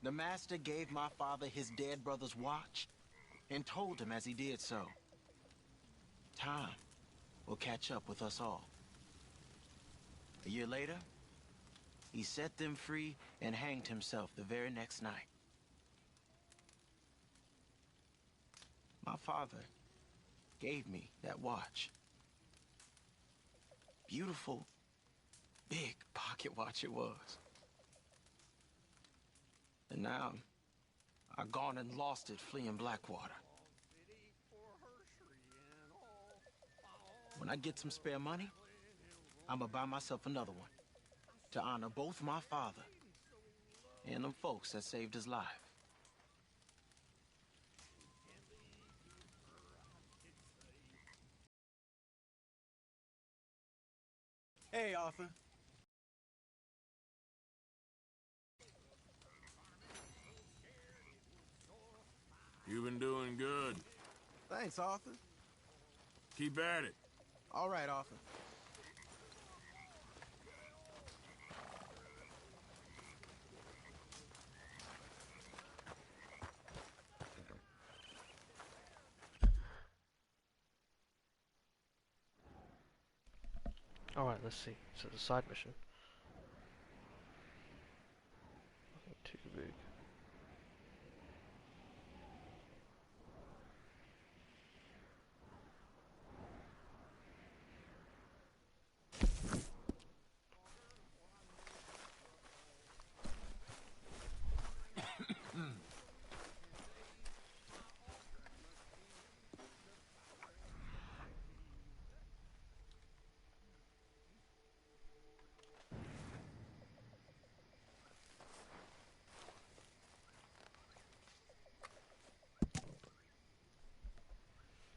The master gave my father his dead brother's watch and told him as he did so, time will catch up with us all. A year later, he set them free and hanged himself the very next night. My father gave me that watch. Beautiful, big pocket watch it was. And now, I've gone and lost it fleeing Blackwater. When I get some spare money, I'ma buy myself another one to honor both my father and them folks that saved his life. Hey, Arthur. You've been doing good. Thanks, Arthur. Keep at it. All right, Arthur. Alright, let's see. So the side mission. Nothing too big.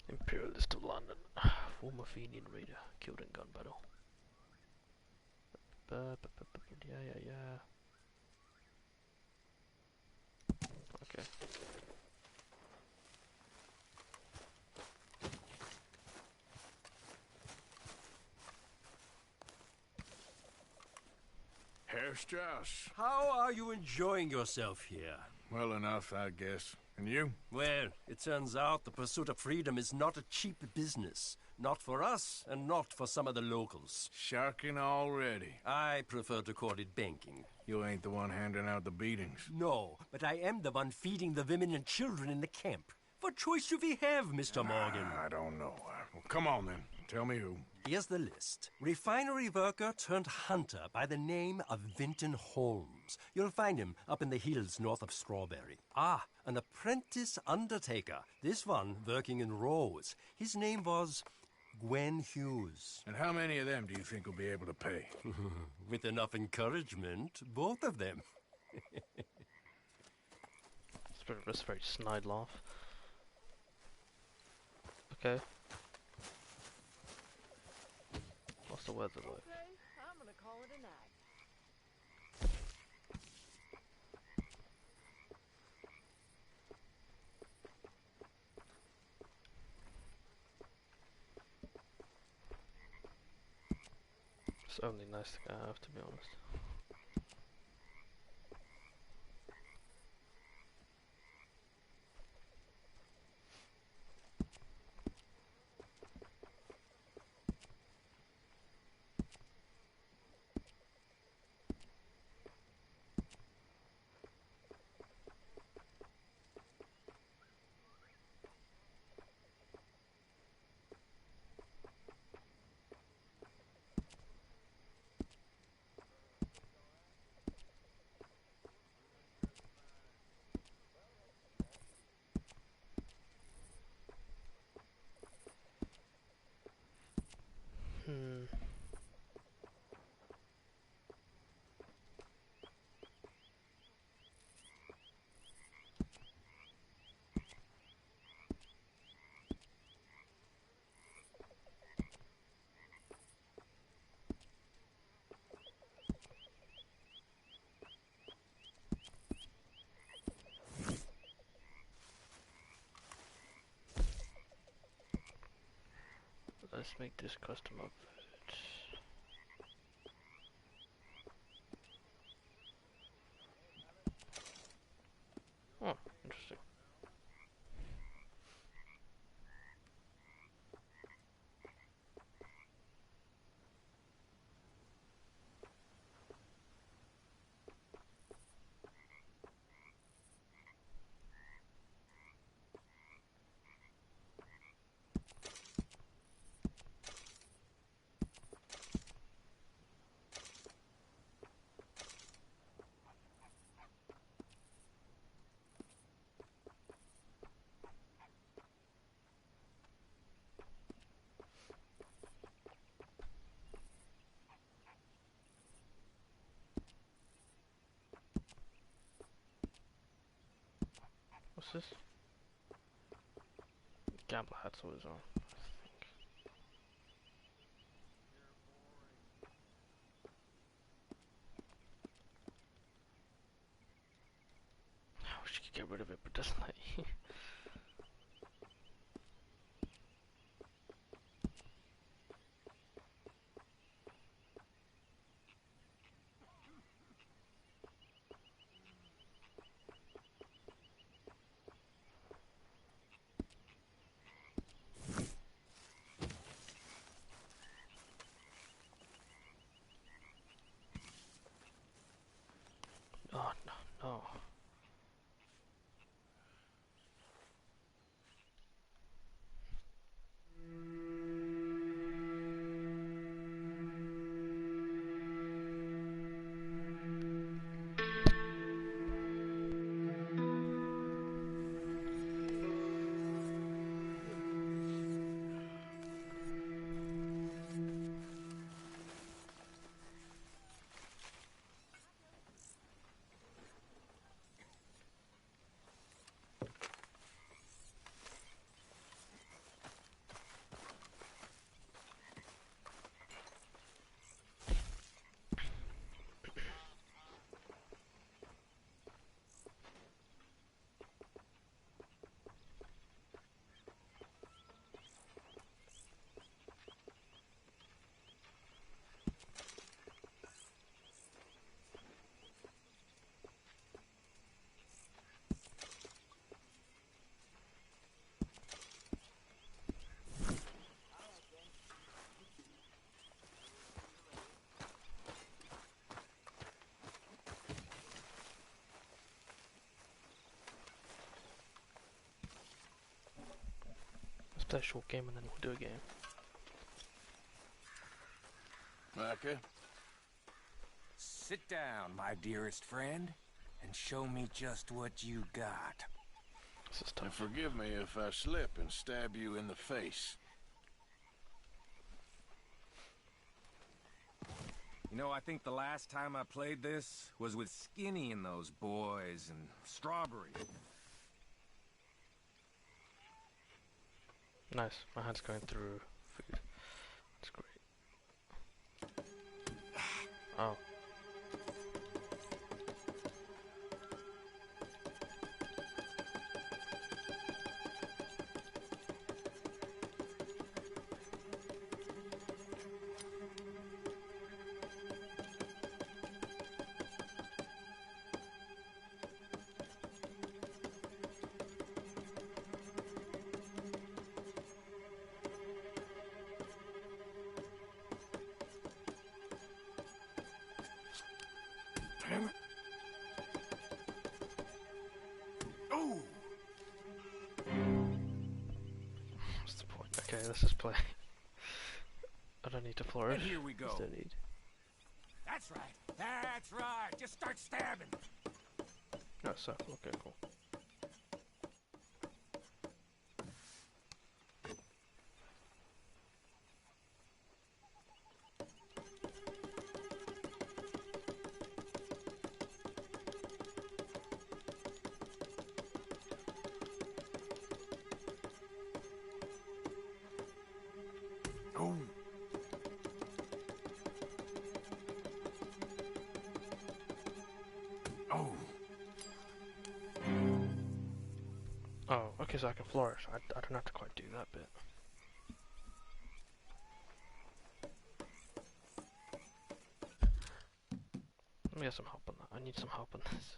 Imperialist of London. Former Fenian raider killed in gun battle. Yeah. Okay. Herr Strauss. How are you enjoying yourself here? Well enough, I guess. And you? Well, it turns out the pursuit of freedom is not a cheap business. Not for us, and not for some of the locals. Sharking already. I prefer to call it banking. You ain't the one handing out the beatings. No, but I am the one feeding the women and children in the camp. What choice do we have, Mr. Morgan? I don't know. Well, come on, then. Tell me who. Here's the list. Refinery worker turned hunter by the name of Vinton Holmes. You'll find him up in the hills north of Strawberry. Ah, an apprentice undertaker. This one working in Rose. His name was Gwen Hughes. And how many of them do you think will be able to pay? With enough encouragement, both of them. That's a very snide laugh. Okay. What's the weather like? Okay, I'm gonna call it a night. It's the only nice thing I have, to be honest. Let's make this custom outfit. Oh, interesting. What's this? Gambler hat's always on, I think. I wish you could get rid of it, but it doesn't let you. Oh, no, no. Let's play a short game and then we'll do a game. Micah? Sit down, my dearest friend, and show me just what you got. And forgive me if I slip and stab you in the face. You know, I think the last time I played this was with Skinny and those boys and Strawberry. Nice, my hand's going through food. That's great. Oh. Damn it. Oh! What's the point? Okay, let's just play. I don't need to flourish. And here we go. Just don't need. That's right. That's right. Just start stabbing. No, so okay, cool. Oh! Oh! Oh, okay, so I can flourish. I don't have to quite do that bit. Let me get some help on that. I need some help on this.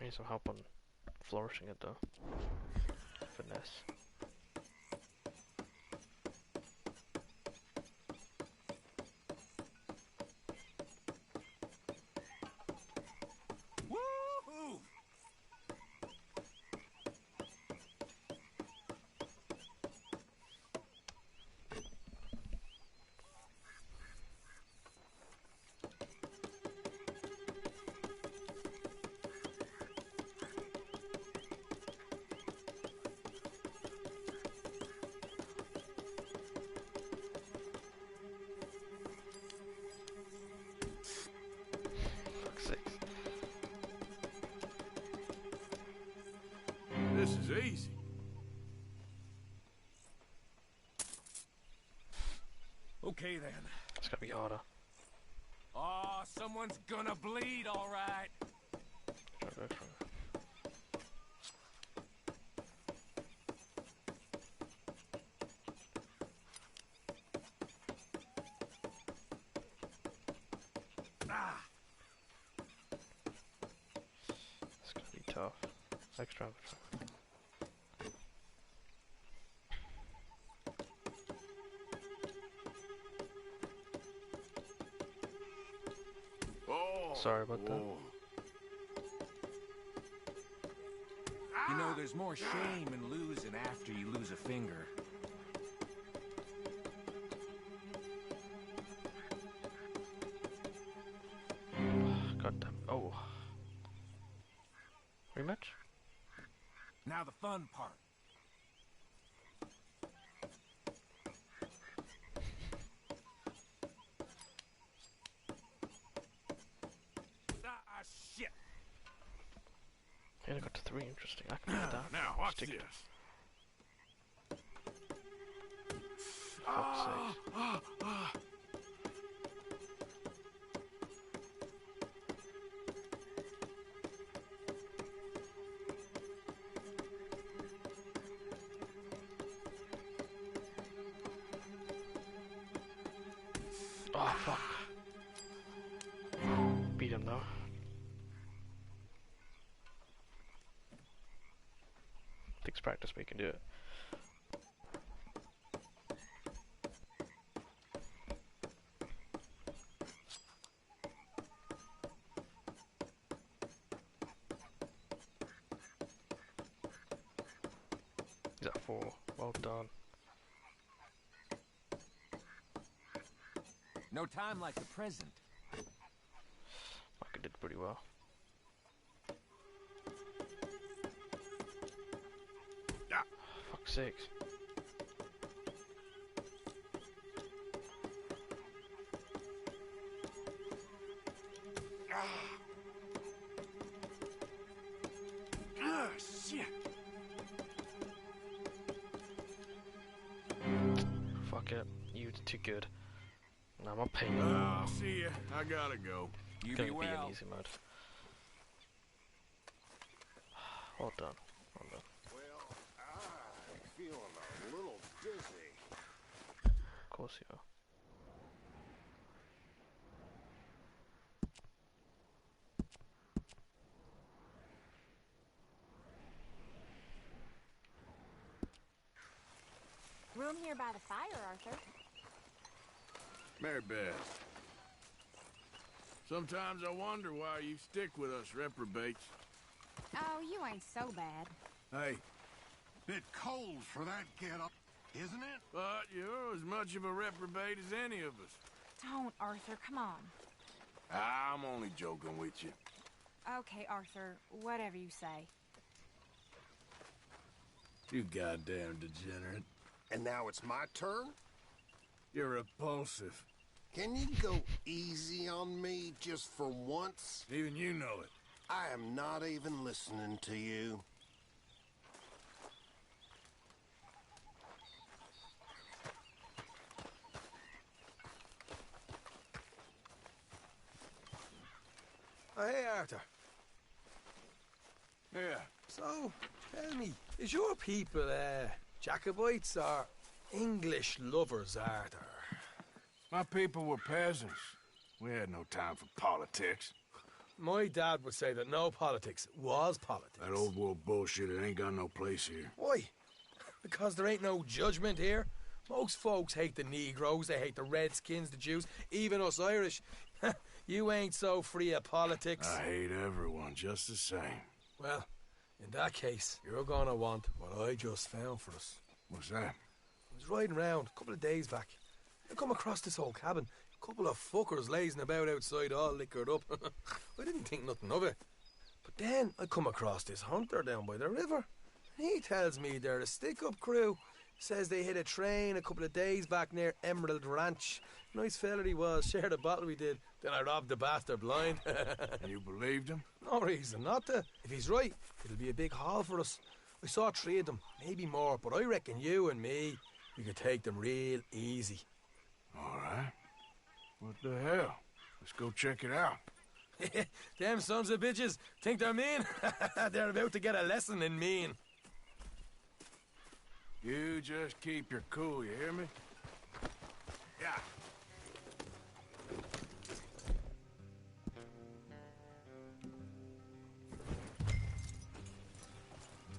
I need some help on flourishing it though. Finesse. Woohoo! Okay, then. It's gotta be harder. Oh, someone's gonna bleed, all right. Ah. It's gonna be tough. Extra. Sorry about that. You know, there's more shame in losing after you lose a finger. God damn. Oh. Rematch? Now the fun part. Shit. Yeah, I got to 3. Interesting. I can do that. Now, watch Stick this. it. Fuck's sake. Oh, fuck. Beat him, though. Takes practice, but you can do it. He's at 4. Well done. No time like the present. Micah did pretty well. Ah. Fuck's sakes. Ah, shit. Fuck it. You did too good. Now I'm paying. I'll see ya. I gotta go. You Gonna be be in well. easy mode. Well done. Well done. Well, I'm feeling a little dizzy. Of course you are. Room here by the fire, Arthur. Mary Beth. Sometimes I wonder why you stick with us reprobates. Oh, you ain't so bad. Hey. Bit cold for that getup, isn't it? But you're as much of a reprobate as any of us. Don't, Arthur, come on. I'm only joking with you. Okay, Arthur, whatever you say. You goddamn degenerate. And now it's my turn? You're repulsive. Can you go easy on me just for once? Even you know it. I am not even listening to you. Oh, hey, Arthur. Yeah. So, tell me, is your people, Jacobites or English lovers, Arthur? My people were peasants. We had no time for politics. My dad would say that no politics was politics. That old world bullshit, it ain't got no place here. Why? Because there ain't no judgment here. Most folks hate the Negroes, they hate the Redskins, the Jews, even us Irish. You ain't so free of politics. I hate everyone just the same. Well, in that case, you're gonna want what I just found for us. What's that? I was riding around a couple of days back. I come across this old cabin. A couple of fuckers lazing about outside all liquored up. I didn't think nothing of it. But then I come across this hunter down by the river. He tells me they're a stick-up crew. Says they hit a train a couple of days back near Emerald Ranch. Nice fella he was. Shared a bottle we did. Then I robbed the bastard blind. And you believed him? No reason not to. If he's right, it'll be a big haul for us. I saw 3 of them, maybe more, but I reckon you and me, we could take them real easy. All right. What the hell? Let's go check it out. Them sons of bitches think they're mean. They're about to get a lesson in mean. You just keep your cool, you hear me? Yeah.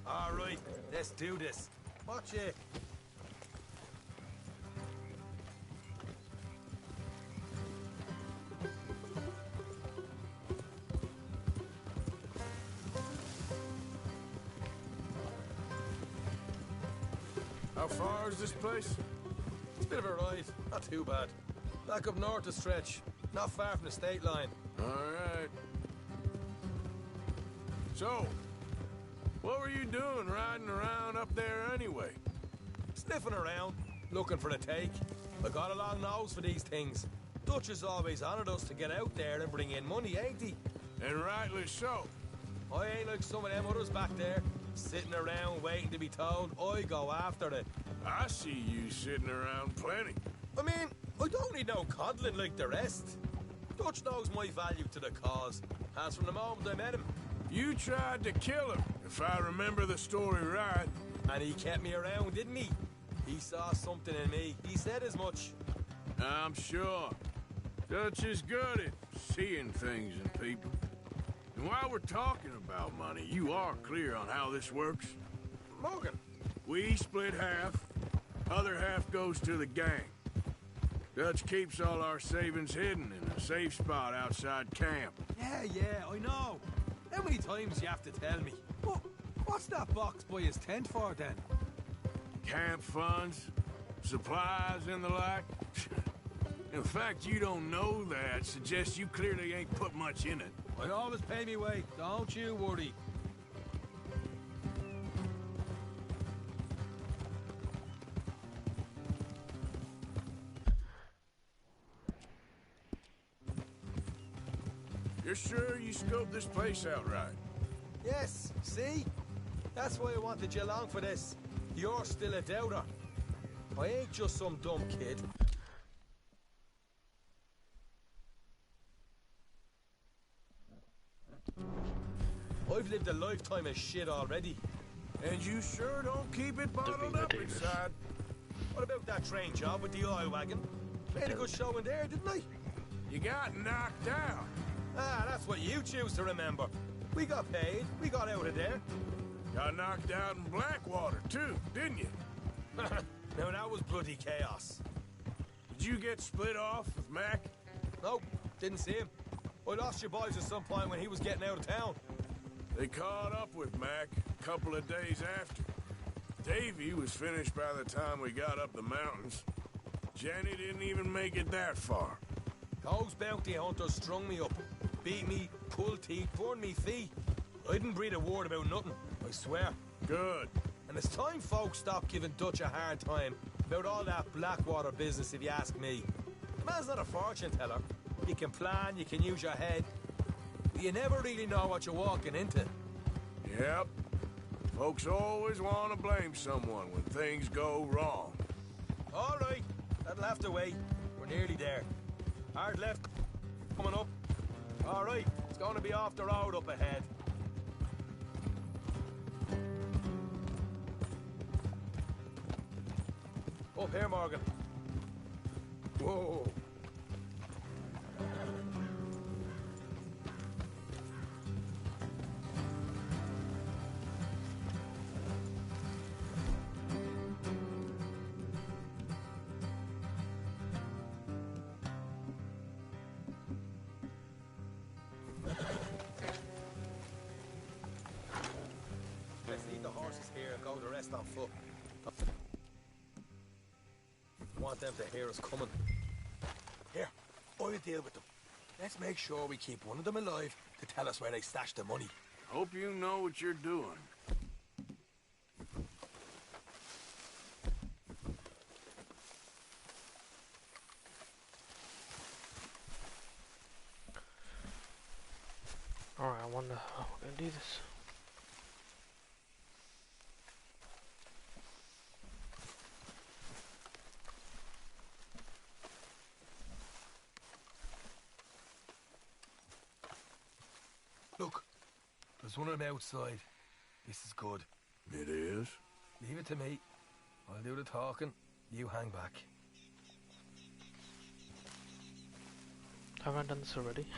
All right, let's do this. Watch it. How far is this place? It's a bit of a ride, not too bad. Back up north a stretch, not far from the state line. All right. So, what were you doing riding around up there anyway? Sniffing around, looking for a take. I got a long nose for these things. Dutch has always honoured us to get out there and bring in money, ain't he? And rightly so. I ain't like some of them others back there, sitting around waiting to be told. I go after it. I see you sitting around plenty. I mean, I don't need no coddling like the rest. Dutch knows my value to the cause, as from the moment I met him. You tried to kill him, if I remember the story right. And he kept me around, didn't he? He saw something in me. He said as much. I'm sure. Dutch is good at seeing things in people. And while we're talking about money, you are clear on how this works? Morgan. We split half. Other half goes to the gang. Dutch keeps all our savings hidden in a safe spot outside camp. Yeah, I know. How many times you have to tell me? What's that box by his tent for, then? Camp funds, supplies, and the like. In fact, you don't know that suggests you clearly ain't put much in it. I always pay me way, don't you worry. You're sure you scoped this place out right? Yes, see? That's why I wanted you along for this. You're still a doubter. I ain't just some dumb kid. I've lived a lifetime of shit already. And you sure don't keep it bottled up inside. What about that train job with the oil wagon? Made a good show in there, didn't I? You got knocked out. Ah, that's what you choose to remember. We got paid. We got out of there. Got knocked out in Blackwater, too, didn't you? Now, that was bloody chaos. Did you get split off with Mac? Nope, didn't see him. I lost your boys at some point when he was getting out of town. They caught up with Mac a couple of days after. Davy was finished by the time we got up the mountains. Jenny didn't even make it that far. Those bounty hunters strung me up, beat me, pulled teeth, burned me feet. I didn't breathe a word about nothing, I swear. Good. And it's time folks stop giving Dutch a hard time about all that Blackwater business, if you ask me. The man's not a fortune teller. You can plan, you can use your head. But you never really know what you're walking into. Yep. Folks always want to blame someone when things go wrong. All right, that'll have to wait. We're nearly there. Hard left coming up. All right, it's going to be off the road up ahead. Up here, Morgan. Whoa. Let's leave the horses here and go the rest on foot. Want them to hear us coming. Here, I'll deal with them. Let's make sure we keep one of them alive to tell us where they stashed the money. Hope you know what you're doing. Alright, I wonder how we're gonna do this. There's one of them outside. This is good. It is? Leave it to me. I'll do the talking. You hang back. Haven't I done this already?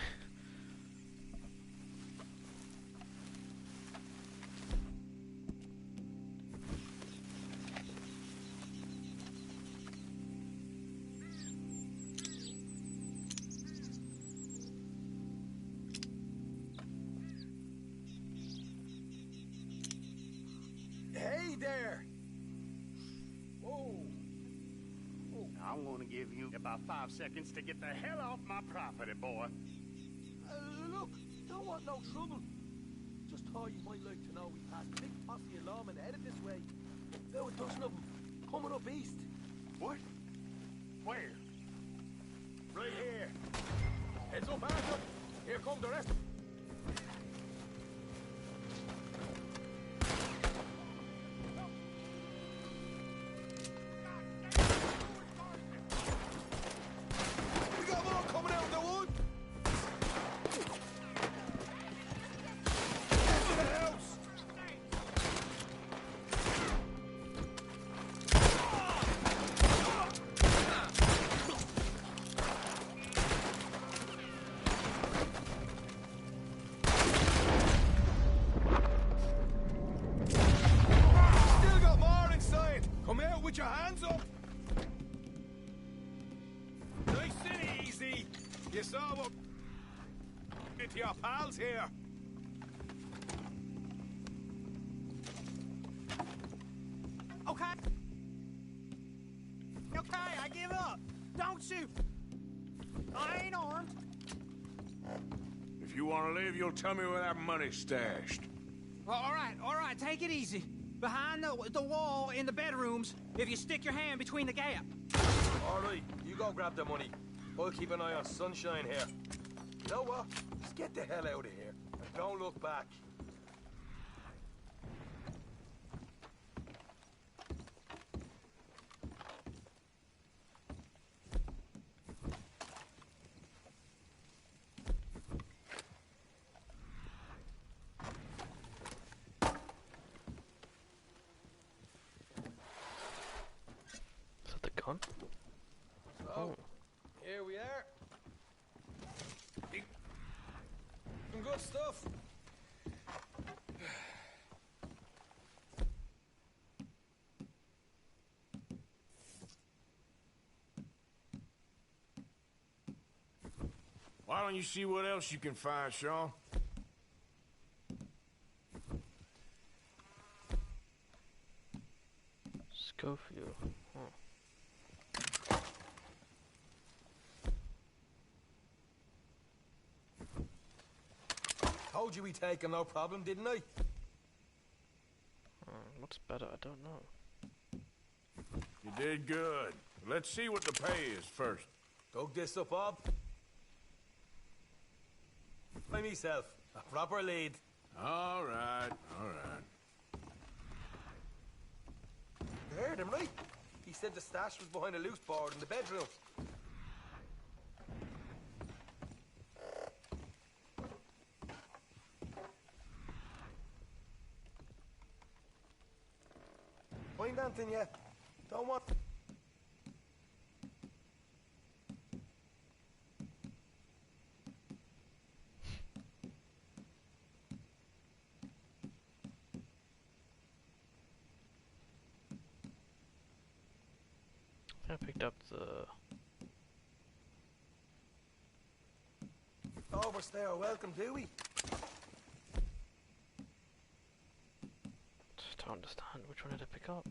Hey there! Whoa! I'm gonna give you about 5 seconds to get the hell off my property, boy. Look, don't want no trouble. Just thought you might like to know we passed a big posse of lawmen headed this way. About a dozen of them, coming up east. What? Where? Right here. Heads up, Arthur. Here come the rest. We got more coming out of the wood. Get to the house. Still got more inside. Come out with your hands up. Nice and easy. You saw what did to your pals here. Okay. Okay, I give up. Don't shoot. I ain't armed. If you want to live, you'll tell me where that money's stashed. Well, all right, take it easy. Behind the wall in the bedrooms, if you stick your hand between the gap. All right, you go grab the money. I'll keep an eye on Sunshine here. You know what? Just get the hell out of here and don't look back. Is that the gun? So, here we are. Some good stuff. Why don't you see what else you can find, Sean? Schofield. Huh. Told you we'd take him, no problem, didn't I? What's better? I don't know. You did good. Let's see what the pay is first. Dug this up, Bob. By myself. A proper lead. All right, all right. You heard him, right? He said the stash was behind a loose board in the bedroom. Find anything yet? Don't want... I picked up the... Overstay our welcome, do we? Just don't understand. Which one did I pick up?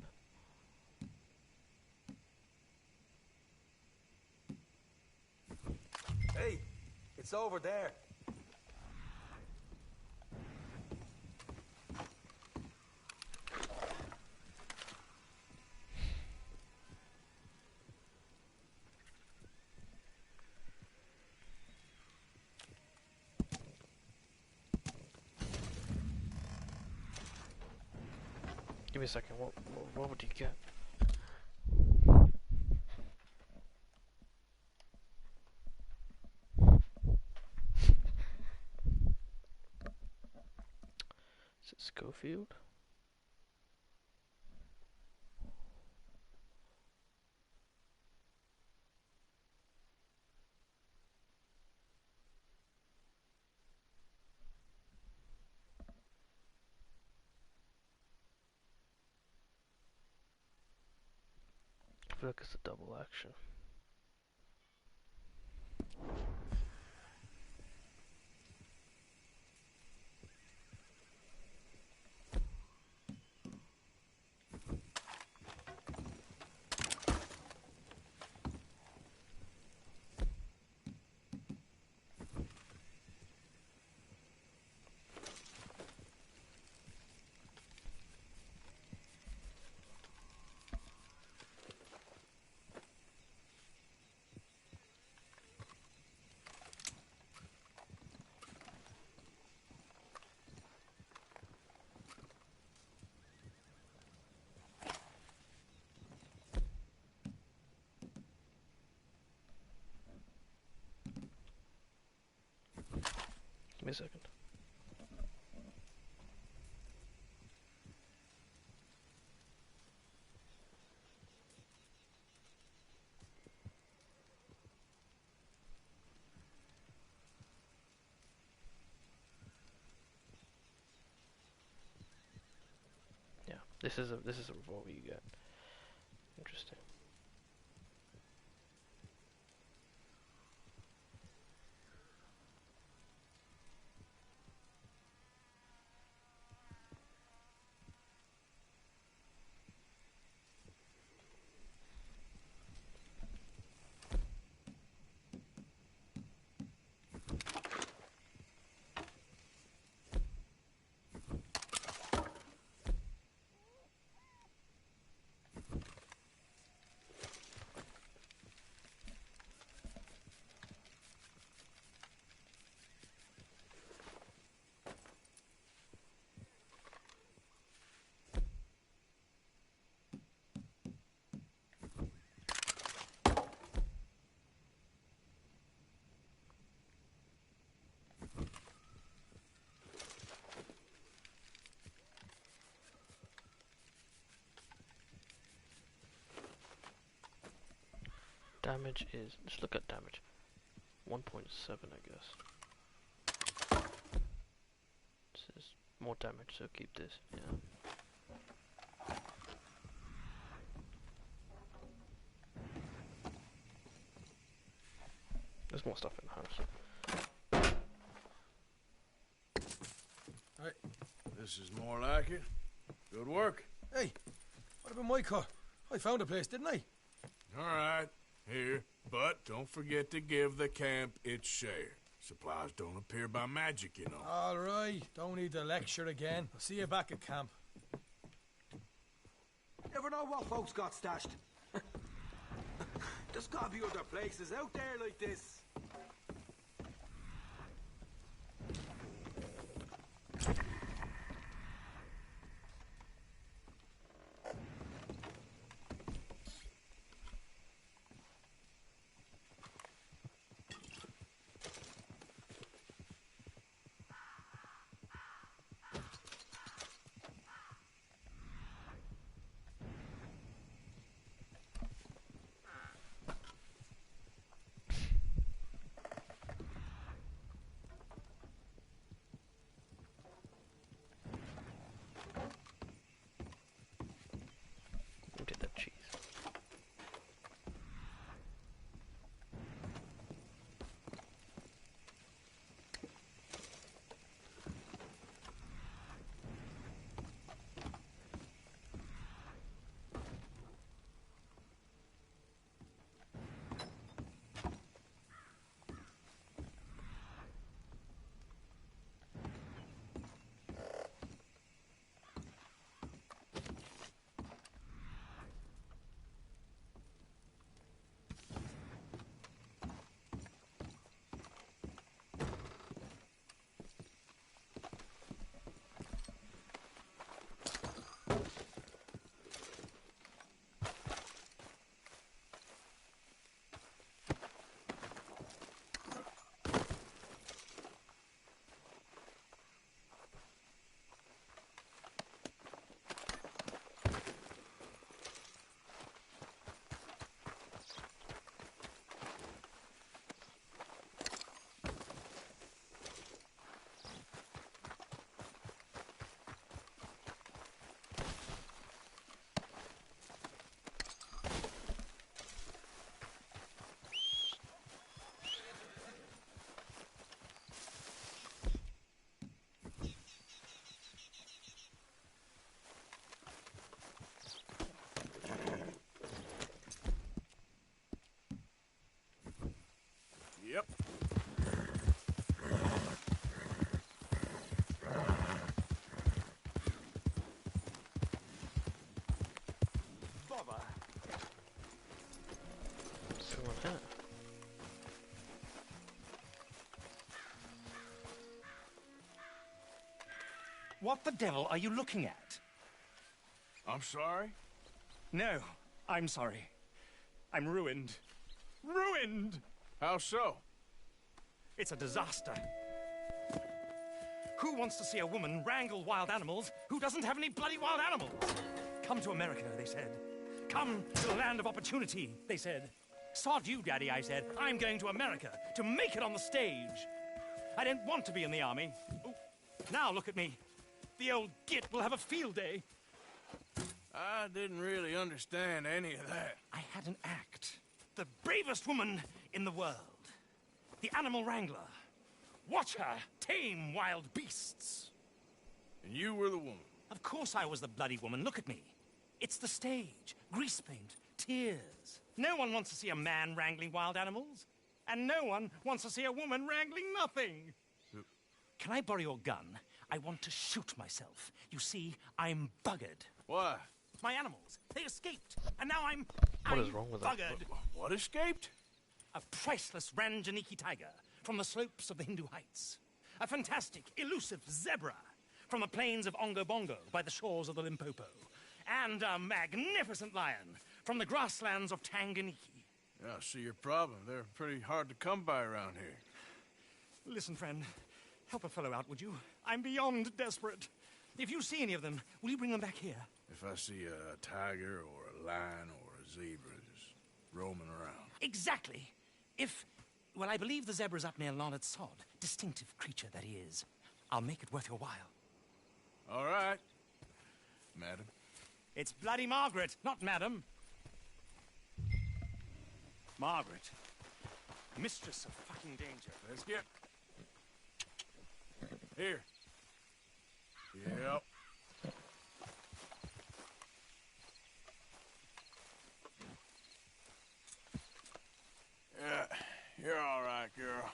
Hey, it's over there. Give me a second. What would you get? Schofield? I feel like it's a double action. Give me a second. Yeah, this is a revolver you get. Interesting. Damage is, let's look at damage. 1.7 I guess. This is more damage, so keep this, yeah. There's more stuff in the house. Right. This is more like it. Good work. Hey, what about my car? I found a place, didn't I? All right. Here. But don't forget to give the camp its share. Supplies don't appear by magic, you know. All right. Don't need to lecture again. I'll see you back at camp. Never know what folks got stashed. There's gotta be other places out there like this. Yep. Bother. Someone here. What the devil are you looking at? I'm sorry? No, I'm sorry. I'm ruined. Ruined! How so? It's a disaster. Who wants to see a woman wrangle wild animals who doesn't have any bloody wild animals? Come to America, they said. Come to the land of opportunity, they said. Sod you, Daddy, I said. I'm going to America to make it on the stage. I didn't want to be in the army. Ooh. Now look at me. The old git will have a field day. I didn't really understand any of that. I had an act. The bravest woman in the world. The animal wrangler. Watch her tame wild beasts. And you were the woman. Of course I was the bloody woman. Look at me. It's the stage. Grease paint. Tears. No one wants to see a man wrangling wild animals. And no one wants to see a woman wrangling nothing. Can I borrow your gun? I want to shoot myself. You see, I'm buggered. Why? My animals. They escaped. And now I'm What is wrong with that? buggered. What escaped? A priceless Ranjaniki tiger from the slopes of the Hindu Heights. A fantastic, elusive zebra from the plains of Ongo Bongo by the shores of the Limpopo. And a magnificent lion from the grasslands of Tanganyika. Yeah, I see your problem. They're pretty hard to come by around here. Listen, friend. Help a fellow out, would you? I'm beyond desperate. If you see any of them, will you bring them back here? If I see a tiger or a lion or a zebra just roaming around. Exactly. Well, I believe the zebra's up near Leonard Sod. Distinctive creature that he is. I'll make it worth your while. All right, madam. It's bloody Margaret, not madam. Margaret. Mistress of fucking danger. Let's get... Here. Yep. Yeah, you're all right, girl.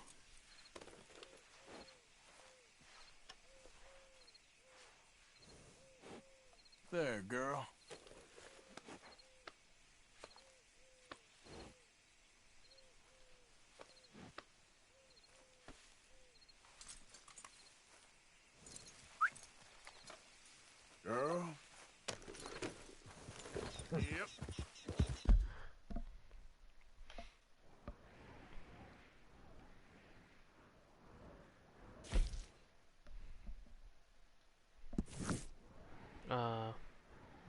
There, girl. Girl. Yep.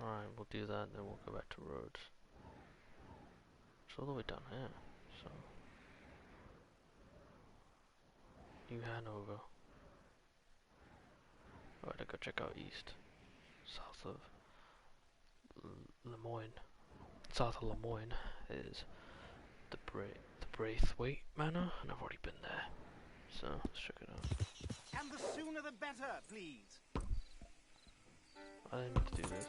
Alright, we'll do that, then we'll go back to Rhodes. It's all the way down here, so... New Hanover. Alright, I go check out east. South of Lemoyne. South of Lemoyne is the Braithwaite Manor, and I've already been there. So, let's check it out. And the sooner the better, please. I didn't mean to do this.